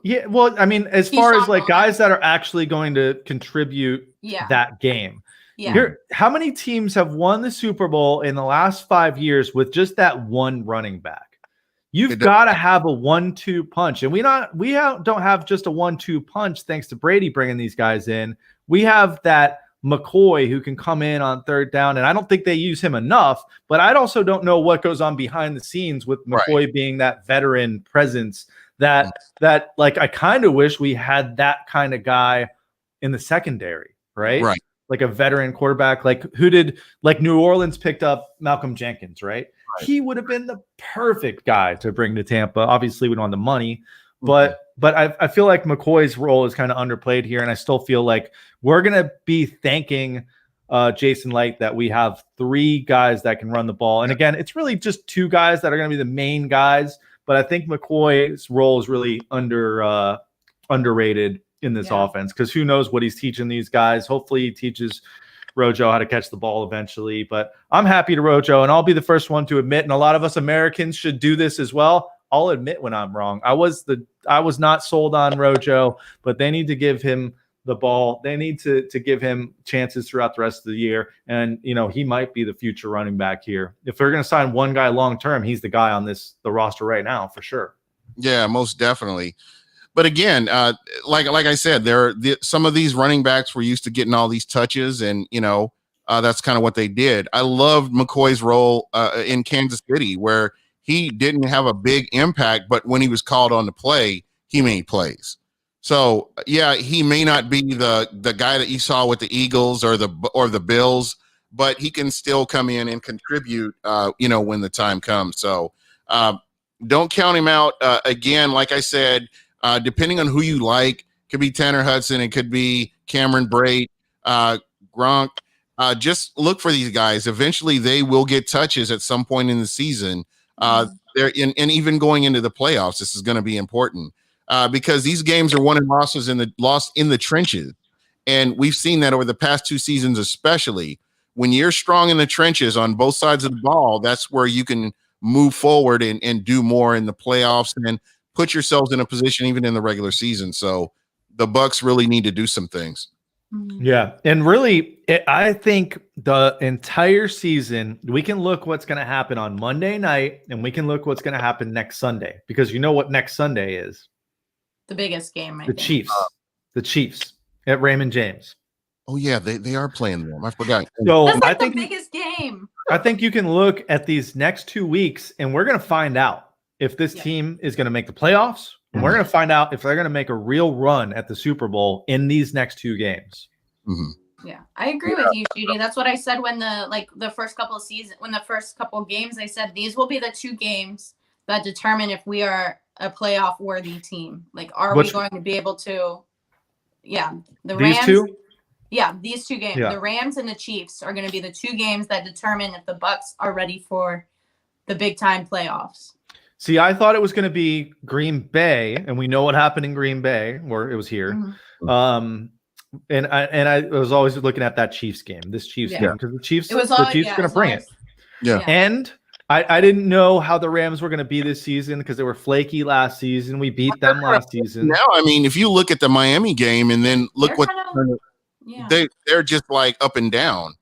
Yeah, well, I mean, as far as like guys that are actually going to contribute that game. Yeah. How many teams have won the Super Bowl in the last 5 years with just that one running back? You've got to have a 1-2 punch, and we don't have just a 1-2 punch thanks to Brady bringing these guys in. We have that McCoy who can come in on third down, and I don't think they use him enough, but I also don't know what goes on behind the scenes with McCoy being that veteran presence that like I kind of wish we had that kind of guy in the secondary, right? Right. Like a veteran quarterback, like New Orleans picked up Malcolm Jenkins, right? He would have been the perfect guy to bring to Tampa. Obviously, we don't have the money, but I feel like McCoy's role is kind of underplayed here, and I still feel like we're gonna be thanking Jason Light that we have 3 guys that can run the ball. And again, it's really just 2 guys that are gonna be the main guys, but I think McCoy's role is really underrated in this offense, because who knows what he's teaching these guys. Hopefully he teaches Rojo how to catch the ball eventually, but I'm happy to Rojo, and I'll be the first one to admit, and a lot of us Americans should do this as well. I'll admit when I'm wrong. I was not sold on Rojo, but they need to give him the ball. They need to give him chances throughout the rest of the year, and he might be the future running back here. If they're going to sign one guy long term, he's the guy on the roster right now for sure. Yeah, most definitely. But again, like I said, some of these running backs were used to getting all these touches, and that's kind of what they did. I loved McCoy's role in Kansas City, where he didn't have a big impact, but when he was called on to play, he made plays. So yeah, he may not be the guy that you saw with the Eagles or the Bills, but he can still come in and contribute, when the time comes. So don't count him out. Again, like I said, depending on who you like, could be Tanner Hudson, it could be Cameron Brate, Gronk. Just look for these guys. Eventually, they will get touches at some point in the season. They're and even going into the playoffs, this is going to be important because these games are won and lost in the trenches, and we've seen that over the past 2 seasons, especially when you're strong in the trenches on both sides of the ball. That's where you can move forward and do more in the playoffs and put yourselves in a position even in the regular season. So the Bucs really need to do some things. Yeah. And really, I think the entire season, we can look what's going to happen on Monday night, and we can look what's going to happen next Sunday, because you know what next Sunday is? The biggest game, The Chiefs at Raymond James. Oh yeah, they are playing them. I forgot. So That's I like think the biggest game. I think you can look at these next 2 weeks, and we're going to find out if this team is going to make the playoffs. And we're going to find out if they're going to make a real run at the Super Bowl in these next 2 games. Yeah, I agree with you, Judy. That's what I said when the first couple of games, I said these will be the 2 games that determine if we are a playoff worthy team. Like, we going to be able to? Yeah, the Rams. These 2? Yeah, these 2 games. Yeah. The Rams and the Chiefs are going to be the 2 games that determine if the Bucs are ready for the big time playoffs. See, I thought it was going to be Green Bay, and we know what happened in Green Bay, where it was here. And I was always looking at that Chiefs game, game, because the Chiefs are going to bring it. Yeah. And I didn't know how the Rams were going to be this season because they were flaky last season. We beat them last season. Now, I mean, if you look at the Miami game and then look they're just like up and down.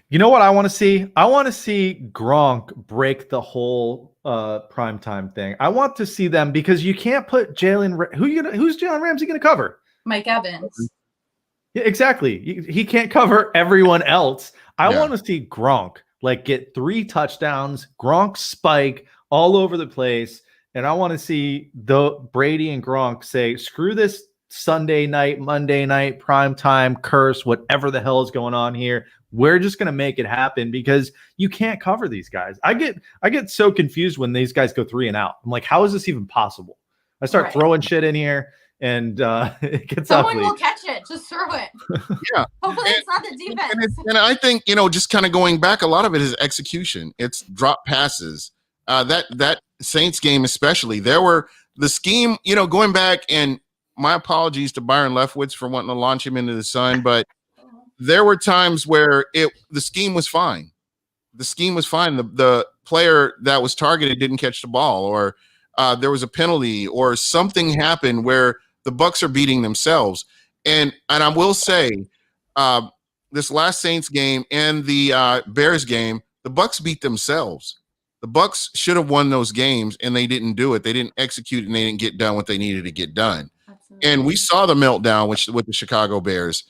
You know what I want to see? I want to see Gronk break the whole primetime thing. I want to see them, because you can't put Jalen. Who's Jalen Ramsey going to cover? Mike Evans. Yeah, exactly. He can't cover everyone else. I want to see Gronk get 3 touchdowns, Gronk spike all over the place, and I want to see Brady and Gronk say, "Screw this Sunday night, Monday night, prime time curse, whatever the hell is going on here. We're just going to make it happen," because you can't cover these guys. I get so confused when these guys go 3 and out. I'm like, how is this even possible? I start throwing shit in here, and it gets Someone ugly. will catch it. Just throw it. Yeah. Hopefully it's not the defense. And I think, just kind of going back, a lot of it is execution. It's drop passes. That Saints game especially, there were the scheme, going back, and my apologies to Byron Leftwich for wanting to launch him into the sun, but there were times where the scheme was fine. The scheme was fine. The player that was targeted didn't catch the ball, or there was a penalty, or something happened where the Bucs are beating themselves. And I will say, this last Saints game and the Bears game, the Bucs beat themselves. The Bucs should have won those games, and they didn't do it. They didn't execute, and they didn't get done what they needed to get done. Absolutely. And we saw the meltdown with the Chicago Bears.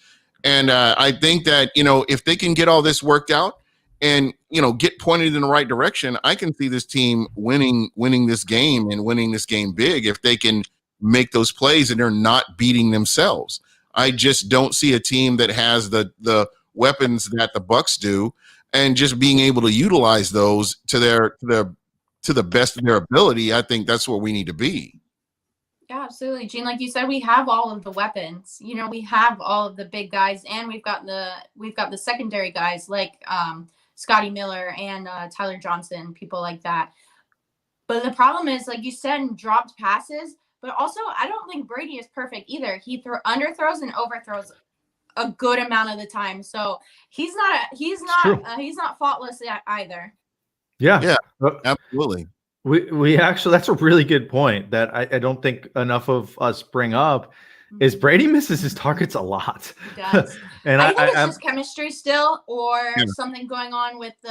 And I think that, if they can get all this worked out and, get pointed in the right direction, I can see this team winning this game, and winning this game big, if they can make those plays and they're not beating themselves. I just don't see a team that has the weapons that the Bucs do, and just being able to utilize those to the best of their ability. I think that's where we need to be. Yeah, absolutely, Gene. Like you said, we have all of the weapons. We have all of the big guys, and we've got the secondary guys like Scotty Miller and Tyler Johnson, people like that. But the problem is, like you said, dropped passes. But also, I don't think Brady is perfect either. He underthrows and overthrows a good amount of the time, so he's not faultless either. Yeah, absolutely. We actually, that's a really good point that I don't think enough of us bring up. is Brady misses his targets a lot. He does. And I think it's just chemistry still, or Yeah. something going on with the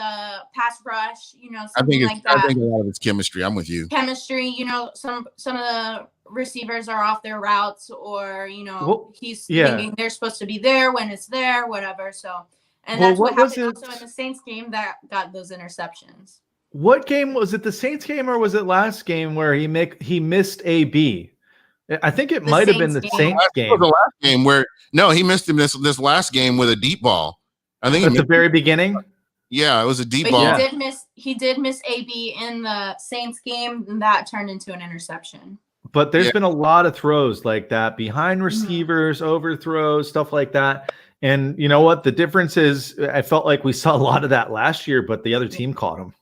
pass rush, you know, I something think like that. I think a lot of it's chemistry. I'm with you. Chemistry, you know, some of the receivers are off their routes, or you know, he's thinking they're supposed to be there when it's there, whatever. So, and that's what happened also in the Saints game that got those interceptions. What game was it? The Saints game, or was it last game where he missed AB? I think it might have been the Saints game. The last game where he missed him this last game with a deep ball. I think at the very beginning. Yeah, it was a deep but ball. He did miss AB in the Saints game, and that turned into an interception. But there's been a lot of throws like that behind receivers, overthrows, stuff like that. And you know what? The difference is, I felt like we saw a lot of that last year, but the other team caught him.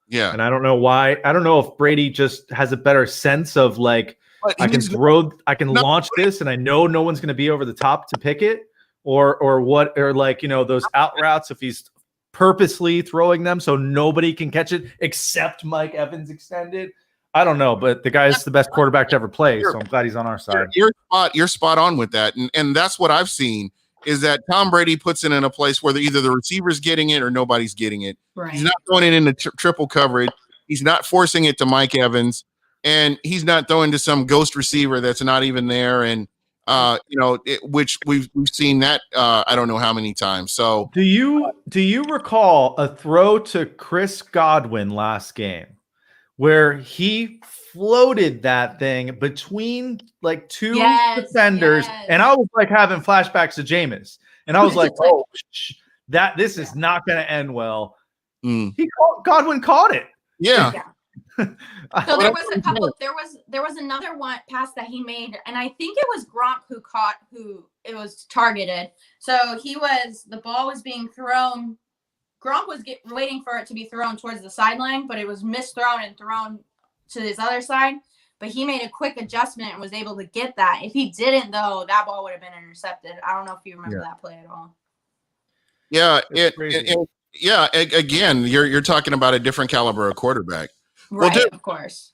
Yeah. And I don't know why. I don't know if Brady just has a better sense of like, I can launch this and I know no one's going to be over the top to pick it, or what, or like, you know, those out routes, if he's purposely throwing them so nobody can catch it except Mike Evans extended. I don't know, but the guy's the best quarterback to ever play, so I'm glad he's on our side. You're spot on with that. And that's what I've seen is that Tom Brady puts it in a place where either the receiver's getting it or nobody's getting it. Right. He's not throwing it into triple coverage. He's not forcing it to Mike Evans, and he's not throwing to some ghost receiver that's not even there. And which we've seen that I don't know how many times. So do you recall a throw to Chris Godwin last game where he floated that thing between like two defenders, and I was like having flashbacks to Jameis, and I was like, "Oh, this is not going to end well." Godwin caught it. Yeah. So there was a couple. There was another one pass that he made, and I think it was Gronk who it was targeted. So the ball was being thrown. Gronk was waiting for it to be thrown towards the sideline, but it was misthrown and thrown to his other side. But he made a quick adjustment and was able to get that. If he didn't, though, that ball would have been intercepted. I don't know if you remember that play at all. Yeah, again, you're talking about a different caliber of quarterback. Right, of course.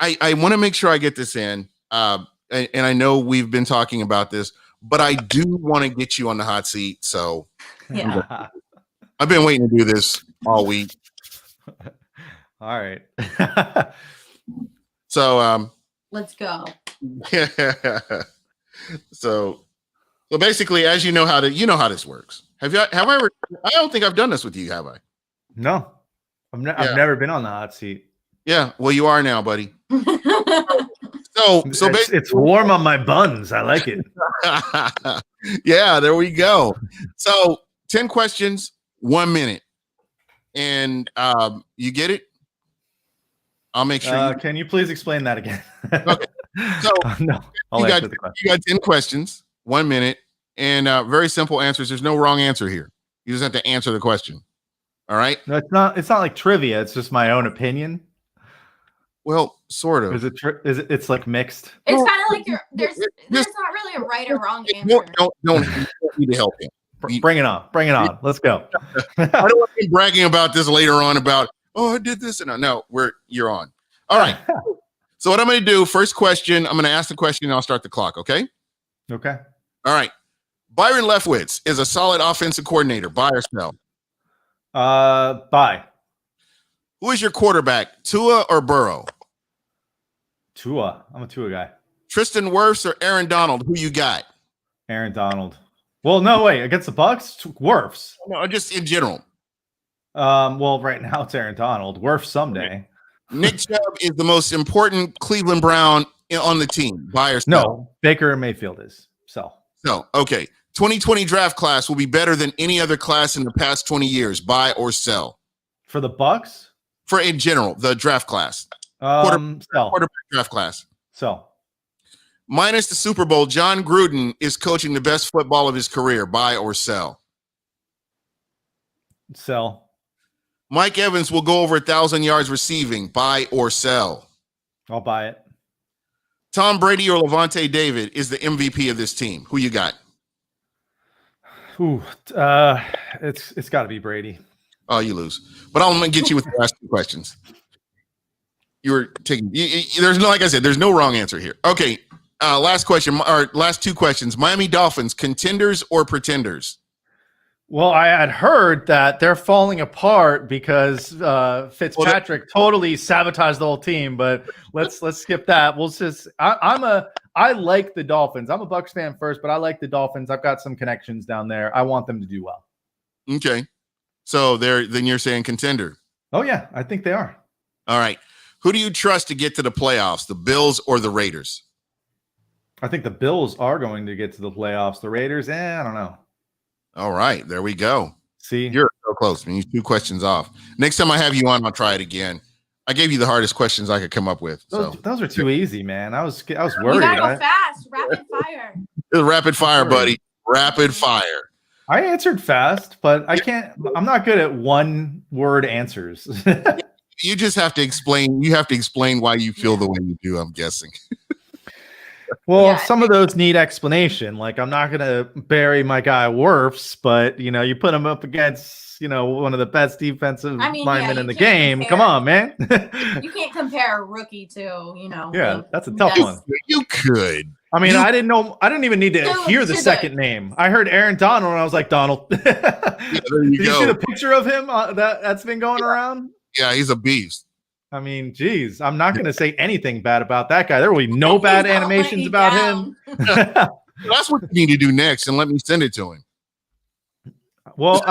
I want to make sure I get this in, and I know we've been talking about this, but I do want to get you on the hot seat. So yeah. I've been waiting to do this all week. All right. So let's go. So basically, as you know how this works. Have I ever? I don't think I've done this with you, have I? No, I've never been on the hot seat. Yeah, well, you are now, buddy. So basically, it's warm on my buns. I like it. Yeah, there we go. So 10 questions, 1 minute, and you get it. I'll make sure. Can you please explain that again? Okay. So no, you got 10 questions, 1 minute, and very simple answers. There's no wrong answer here. You just have to answer the question. All right. No, it's not like trivia. It's just my own opinion. Well, sort of. Is it? It's like mixed. It's kind of like there's not really a right or wrong answer. Don't need to help him. Bring it on. Bring it on. Let's go. I don't want to be bragging about this later on about, I did this. And no, you're on. All right. So what I'm going to do, first question, I'm going to ask the question and I'll start the clock. Okay. Okay. All right. Byron Leftwich is a solid offensive coordinator. Buy or sell? Buy. Who is your quarterback, Tua or Burrow? Tua. I'm a Tua guy. Tristan Wirfs or Aaron Donald? Who you got? Aaron Donald. Well, no, wait. Against the Bucs? Wirfs. No, just in general. Well, right now it's Aaron Donald. Wirfs someday. Nick Chubb is the most important Cleveland Brown on the team. Buy or sell? No, Baker and Mayfield is. Sell. No. Okay. 2020 draft class will be better than any other class in the past 20 years. Buy or sell? For the Bucs? For in general, the draft class. Sell. Quarterback draft class. Sell. Minus the Super Bowl, John Gruden is coaching the best football of his career. Buy or sell? Sell. Mike Evans will go over 1,000 yards receiving. Buy or sell? I'll buy it. Tom Brady or Levante David is the MVP of this team. Who you got? Ooh, it's got to be Brady. Oh, you lose. But I'm going to get you with the last two questions. You were taking. There's no, like I said, there's no wrong answer here. Okay. last question, or last two questions. Miami Dolphins, contenders or pretenders? Well, I had heard that they're falling apart because Fitzpatrick totally sabotaged the whole team. But let's skip that. We'll just. I like the Dolphins. I'm a Bucs fan first, but I like the Dolphins. I've got some connections down there. I want them to do well. Okay, so then you're saying contender. Oh yeah, I think they are. All right. Who do you trust to get to the playoffs, the Bills or the Raiders? I think the Bills are going to get to the playoffs. The Raiders, I don't know. All right, there we go. See, you're so close. I mean, 2 questions off. Next time I have you on, I'll try it again. I gave you the hardest questions I could come up with. Those are too easy, man. I was worried. You gotta go fast, rapid fire. It was rapid fire, buddy. Rapid fire. I answered fast, but I can't. I'm not good at one-word answers. You just have to explain. You have to explain why you feel the way you do. I'm guessing. Well, some of those need explanation. Like, I'm not going to bury my guy Wirfs, but, you put him up against, one of the best defensive linemen in the game. Come on, man. You can't compare a rookie to, Yeah, that's a tough one. You could. I mean, I didn't know. I didn't even need to hear the second name. I heard Aaron Donald, and I was like, Donald. Did you see the picture of him that's been going around? Yeah, he's a beast. I mean, geez, I'm not going to say anything bad about that guy. There will be no bad animations about him. That's what you need to do next, and let me send it to him. Well,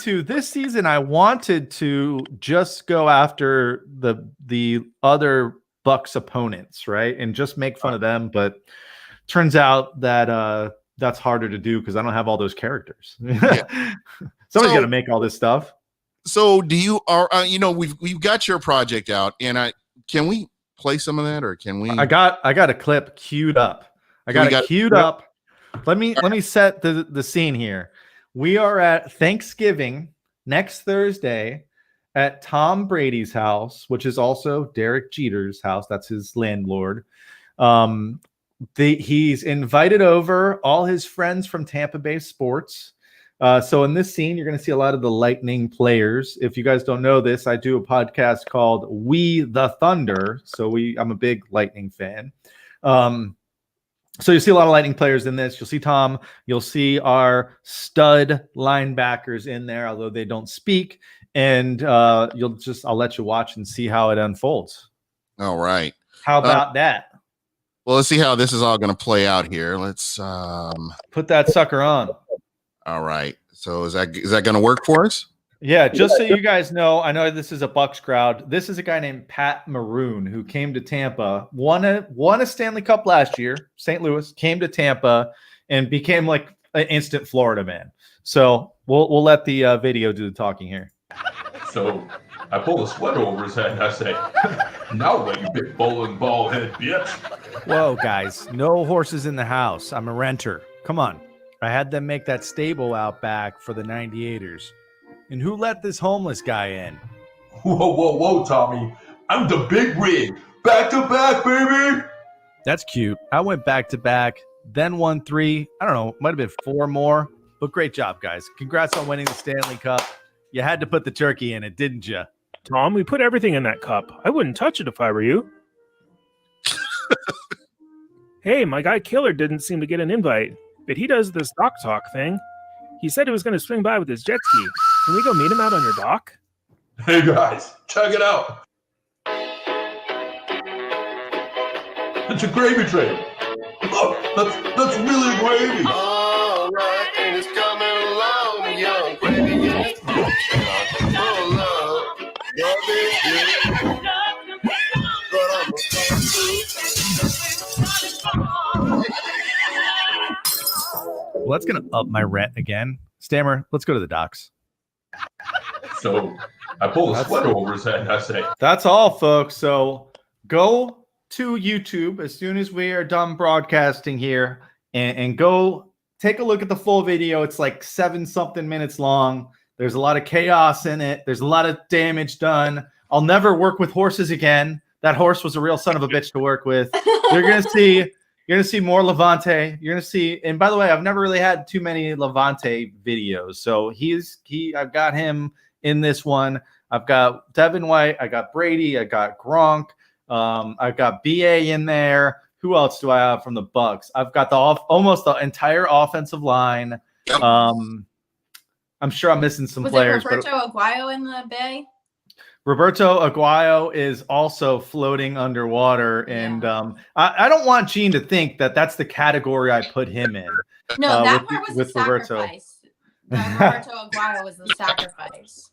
this season, I wanted to just go after the other Bucs opponents, right? And just make fun of them. But turns out that that's harder to do because I don't have all those characters. Yeah. Somebody's got to make all this stuff. So do you we've got your project out, and can we play some of that, or can we? I got a clip queued up. I got it queued up. Let me set the scene here. We are at Thanksgiving next Thursday at Tom Brady's house, which is also Derek Jeter's house. That's his landlord. He's invited over all his friends from Tampa Bae sports. So in this scene, you're going to see a lot of the Lightning players. If you guys don't know this, I do a podcast called We the Thunder. So I'm a big Lightning fan. So you'll see a lot of Lightning players in this. You'll see Tom. You'll see our stud linebackers in there, although they don't speak. And I'll let you watch and see how it unfolds. All right. How about that? Well, let's see how this is all going to play out here. Let's put that sucker on. All right. So is that going to work for us? Yeah, just so you guys know, I know this is a Bucs crowd. This is a guy named Pat Maroon who came to Tampa, won a Stanley Cup last year. St. Louis came to Tampa and became like an instant Florida man. So we'll let the video do the talking here. So I pull the sweater over his head and I say, "Now what, you big bowling ball head bitch?" Whoa, guys, no horses in the house. I'm a renter. Come on. I had them make that stable out back for the 98ers. And who let this homeless guy in? Whoa, Tommy. I'm the big rig. Back to back, baby. That's cute. I went back to back, then won 3. I don't know, might have been 4 more. But great job, guys. Congrats on winning the Stanley Cup. You had to put the turkey in it, didn't you? Tom, we put everything in that cup. I wouldn't touch it if I were you. Hey, my guy Killer didn't seem to get an invite, but he does this dock talk thing. He said he was going to swing by with his jet ski. Can we go meet him out on your dock? Hey, guys, check it out. It's a gravy train. Look, that's really gravy. All right, and it's coming along, young gravy. Oh, love, Well, that's going to up my rent again. Stammer, let's go to the docks. So I pull the sweater over his head and I say, "That's all, folks. So go to YouTube as soon as we are done broadcasting here and go take a look at the full video. It's like 7-something minutes long. There's a lot of chaos in it. There's a lot of damage done. I'll never work with horses again. That horse was a real son of a bitch to work with. You're going to see more Levante. You're going to see, and by the way, I've never really had too many Levante videos. So I've got him in this one. I've got Devin White. I got Brady. I got Gronk. I've got BA in there. Who else do I have from the Bucs? I've got almost the entire offensive line. Yep. I'm sure I'm missing some Was players. it Roberto Aguayo in the Bay? Roberto Aguayo is also floating underwater, and I don't want Gene to think that that's the category I put him in. No, that part was the Roberto. Sacrifice. Roberto Aguayo was the sacrifice.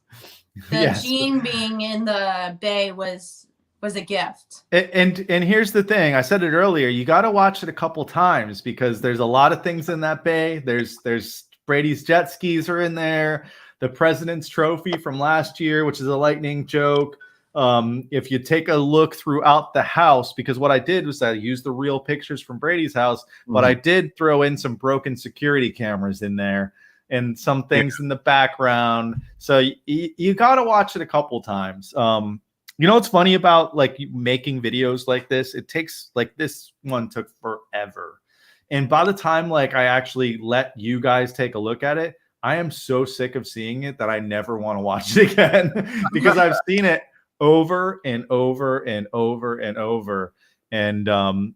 The Gene being in the Bay was a gift. And here's the thing. I said it earlier. You got to watch it a couple times because there's a lot of things in that Bay. There's Brady's jet skis are in there. The President's Trophy from last year, which is a lightning joke. If you take a look throughout the house, because what I did was I used the real pictures from Brady's house, but I did throw in some broken security cameras in there and some things in the background. So you got to watch it a couple times. You know what's funny about like making videos like this? It takes like this one took forever. And by the time like I actually let you guys take a look at it, I am so sick of seeing it that I never want to watch it again because I've seen it over and over and over and over. And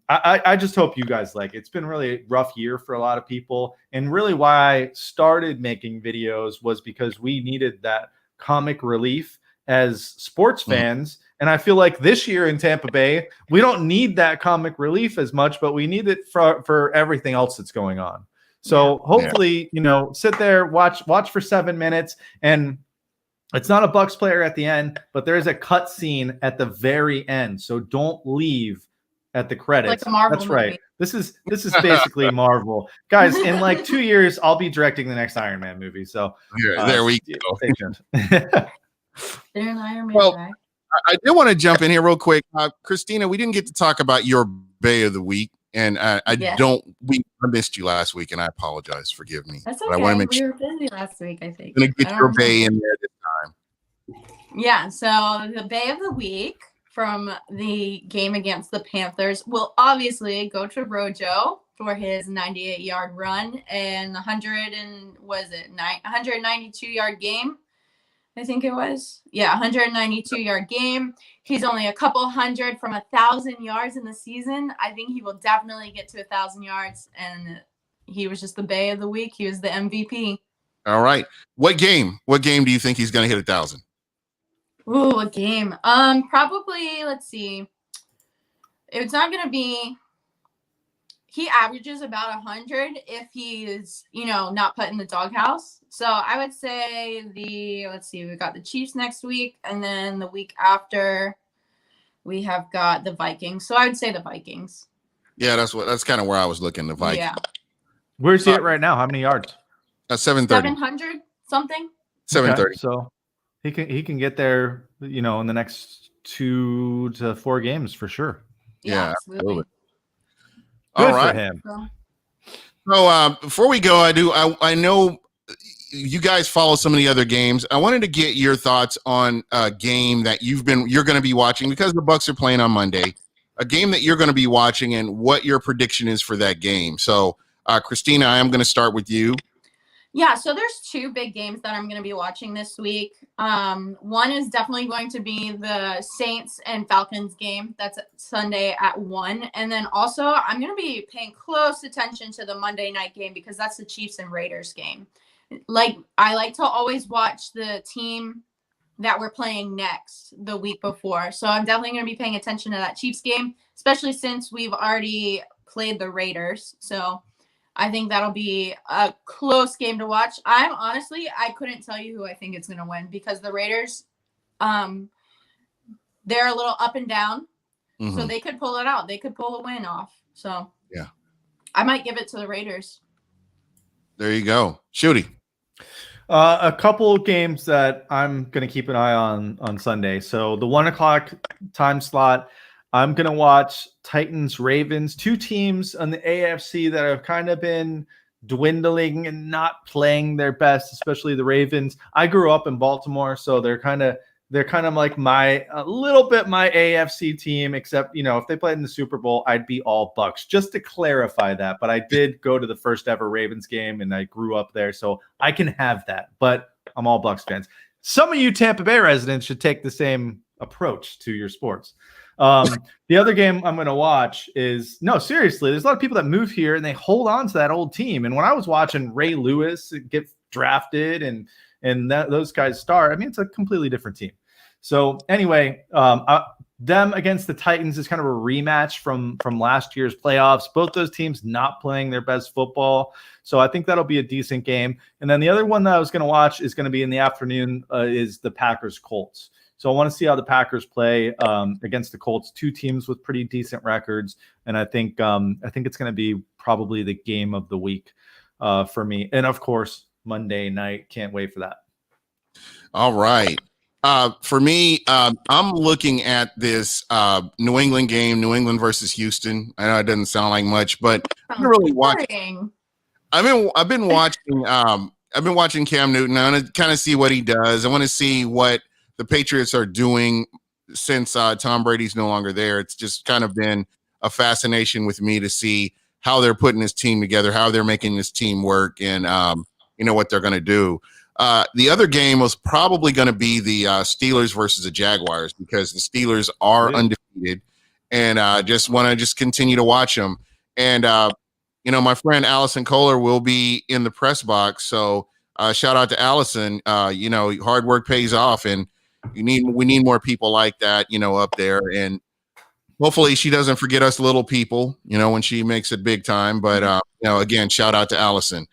I just hope you guys like it. It's been really a rough year for a lot of people. And really why I started making videos was because we needed that comic relief as sports fans. And I feel like this year in Tampa Bay, we don't need that comic relief as much, but we need it for everything else that's going on. So hopefully, you know, sit there, watch for 7 minutes, and it's not a Bucs player at the end, but there is a cut scene at the very end. So don't leave at the credits. Like a Marvel That's right. movie. This is basically Marvel, guys. In like 2 years, I'll be directing the next Iron Man movie. So there we go. Stay tuned. They're an Iron Man guy. I did want to jump in here real quick, Christina. We didn't get to talk about your Bay of the Week. And I missed you last week, and I apologize. Forgive me. That's But okay. I want to make We sure were busy last week, I think. I'm going to get your Bay in there this time. Yeah, so the Bay of the Week from the game against the Panthers will obviously go to Rojo for his 98-yard run and 192-yard game. I think it was. Yeah, 192-yard game. He's only a couple hundred from 1,000 yards in the season. I think he will definitely get to 1,000 yards, and he was just the Bay of the Week. He was the MVP. All right. What game do you think he's going to hit 1,000? Ooh, a game. Probably, let's see. It's not going to be. He averages about 100 if he's, not put in the doghouse. So I would say let's see, we got the Chiefs next week, and then the week after we have got the Vikings. So I would say the Vikings. Yeah, that's kind of where I was looking. The Vikings. Yeah. Where's he at right now? How many yards? 730. 700 something. 730. Okay, so he can get there, in the next 2 to 4 games for sure. Yeah, absolutely. Good all right. for him. So before we go, I know you guys follow some of the other games. I wanted to get your thoughts on a game that you're going to be watching because the Bucs are playing on Monday. A game that you're going to be watching and what your prediction is for that game. So, Christina, I am going to start with you. Yeah, so there's 2 big games that I'm going to be watching this week. One is definitely going to be the Saints and Falcons game. That's Sunday at 1. And then also I'm going to be paying close attention to the Monday night game because that's the Chiefs and Raiders game. Like, I like to always watch the team that we're playing next the week before. So I'm definitely going to be paying attention to that Chiefs game, especially since we've already played the Raiders. So I think that'll be a close game to watch. I couldn't tell you who I think is going to win because the Raiders, they're a little up and down. Mm-hmm. So they could pull it out. They could pull a win off. So yeah, I might give it to the Raiders. There you go. Shooty. A couple of games that I'm going to keep an eye on Sunday. So the 1:00 time slot, I'm going to watch Titans, Ravens, 2 teams on the AFC that have kind of been dwindling and not playing their best, especially the Ravens. I grew up in Baltimore, so they're kind of like a little bit my AFC team, except, if they played in the Super Bowl, I'd be all Bucs, just to clarify that. But I did go to the first ever Ravens game and I grew up there, so I can have that, but I'm all Bucs fans. Some of you Tampa Bay residents should take the same approach to your sports. The other game I'm going to watch is seriously. There's a lot of people that move here and they hold on to that old team. And when I was watching Ray Lewis get drafted and those guys start, I mean, it's a completely different team. So anyway, them against the Titans is kind of a rematch from last year's playoffs. Both those teams not playing their best football. So I think that'll be a decent game. And then the other one that I was going to watch is going to be in the afternoon is the Packers-Colts. So I want to see how the Packers play against the Colts, two teams with pretty decent records. And I think it's going to be probably the game of the week for me. And of course, Monday night. Can't wait for that. All right. For me, I'm looking at this New England game, New England versus Houston. I know it doesn't sound like much, but I'm really watching. I've been watching Cam Newton. I want to kind of see what he does. I want to see what the Patriots are doing since Tom Brady's no longer there. It's just kind of been a fascination with me to see how they're putting this team together, how they're making this team work, and what they're going to do. The other game was probably going to be the Steelers versus the Jaguars because the Steelers are undefeated, and just want to continue to watch them. And my friend Allison Kohler will be in the press box, so shout out to Allison. Hard work pays off, and we need more people like that, up there. And hopefully she doesn't forget us little people, when she makes it big time. But again, shout out to Allison.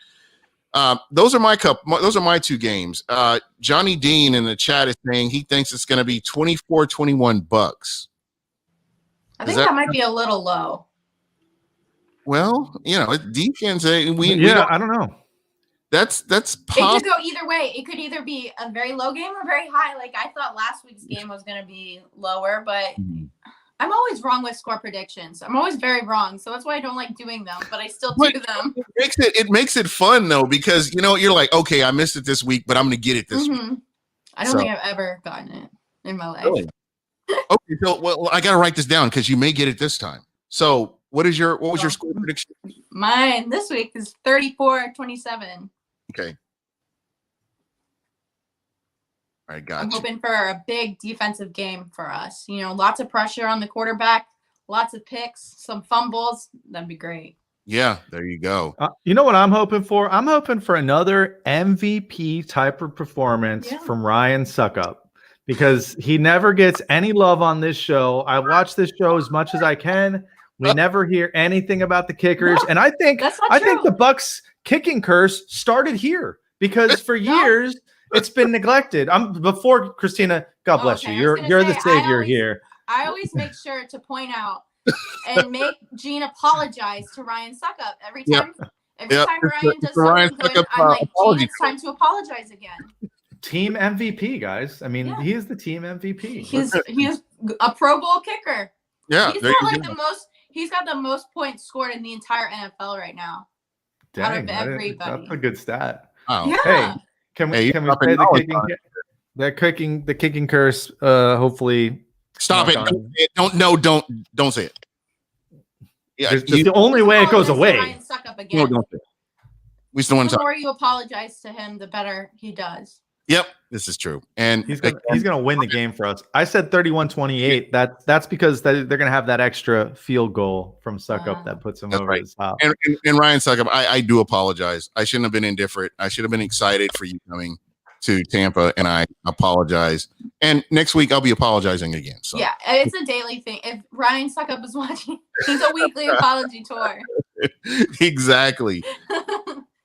Those are my two games. Johnny Dean in the chat is saying he thinks it's going to be 24-21 Bucs. I think that might be a little low. Well, defense. I don't know. That's possible. It could go either way. It could either be a very low game or very high. Like I thought last week's game was going to be lower, but I'm always wrong with score predictions. I'm always very wrong, so that's why I don't like doing them. But I still do them. It makes it fun though, because you're like, okay, I missed it this week, but I'm going to get it this week. I don't think I've ever gotten it in my life. Really? Okay, so I got to write this down because you may get it this time. So what was your score prediction? Mine this week is 34-27. Okay. All right, gotcha. I'm hoping for a big defensive game for us. Lots of pressure on the quarterback, lots of picks, some fumbles. That'd be great. Yeah, there you go. You know what I'm hoping for? I'm hoping for another MVP type of performance from Ryan Suckup, because he never gets any love on this show. I watch this show as much as I can. We never hear anything about the kickers. And I think the Bucs kicking curse started here because for years it's been neglected. Before Christina, God bless you. You're the savior here. I always make sure to point out and make Gene apologize to Ryan Suckup every time. Every time Ryan does something good, I'm like, Gene, it's time to apologize again. Team MVP, guys. I mean, he is the team MVP. He's a Pro Bowl kicker. Yeah, he's got the most points scored in the entire NFL right now. Dang, out of everybody. That's a good stat. Oh. Yeah. Hey, can we say the kicking curse? Hopefully, stop it. Don't say it. Yeah, it's the only way it goes away. Ryan Suckup again. No, don't say it. We still want to talk. The more you apologize to him, the better he does. Yep, this is true. And he's gonna win the game for us. I said 31-28. That's because they're gonna have that extra field goal from Suckup that puts him over the top. And Ryan Suckup, I do apologize. I shouldn't have been indifferent. I should have been excited for you coming to Tampa, and I apologize. And next week I'll be apologizing again. So yeah, it's a daily thing. If Ryan Suckup is watching, he's a weekly apology tour. Exactly.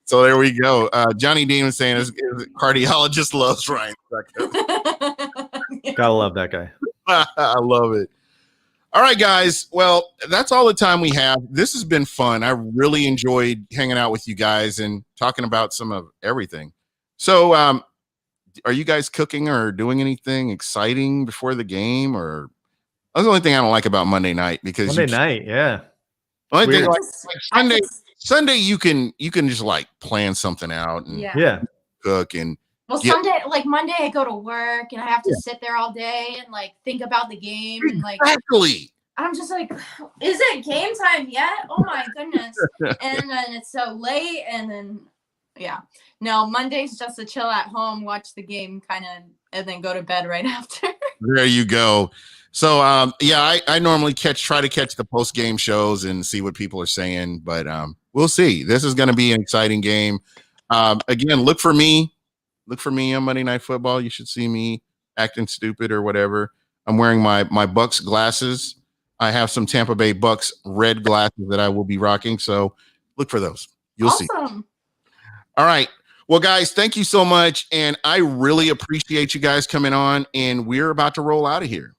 So there we go. Johnny Dean was saying his cardiologist loves Ryan Suckup. Gotta love that guy. I love it. All right, guys. Well, that's all the time we have. This has been fun. I really enjoyed hanging out with you guys and talking about some of everything. So are you guys cooking or doing anything exciting before the game? Or that's the only thing I don't like about Monday night, because Monday night, yeah. Only thing like Sunday you can just like plan something out and cook and Sunday, like Monday I go to work and I have to sit there all day and like think about the game and like I'm just like, is it game time yet? Oh my goodness. And then it's so late and then No, Monday's just to chill at home, watch the game and then go to bed right after. There you go. So yeah, I normally try to catch the post game shows and see what people are saying, but we'll see. This is going to be an exciting game. Again, look for me on Monday Night Football. You should see me acting stupid or whatever. I'm wearing my Bucs glasses. I have some Tampa Bay Bucs red glasses that I will be rocking. So look for those. You'll see. Awesome. All right. Well, guys, thank you so much. And I really appreciate you guys coming on. And we're about to roll out of here.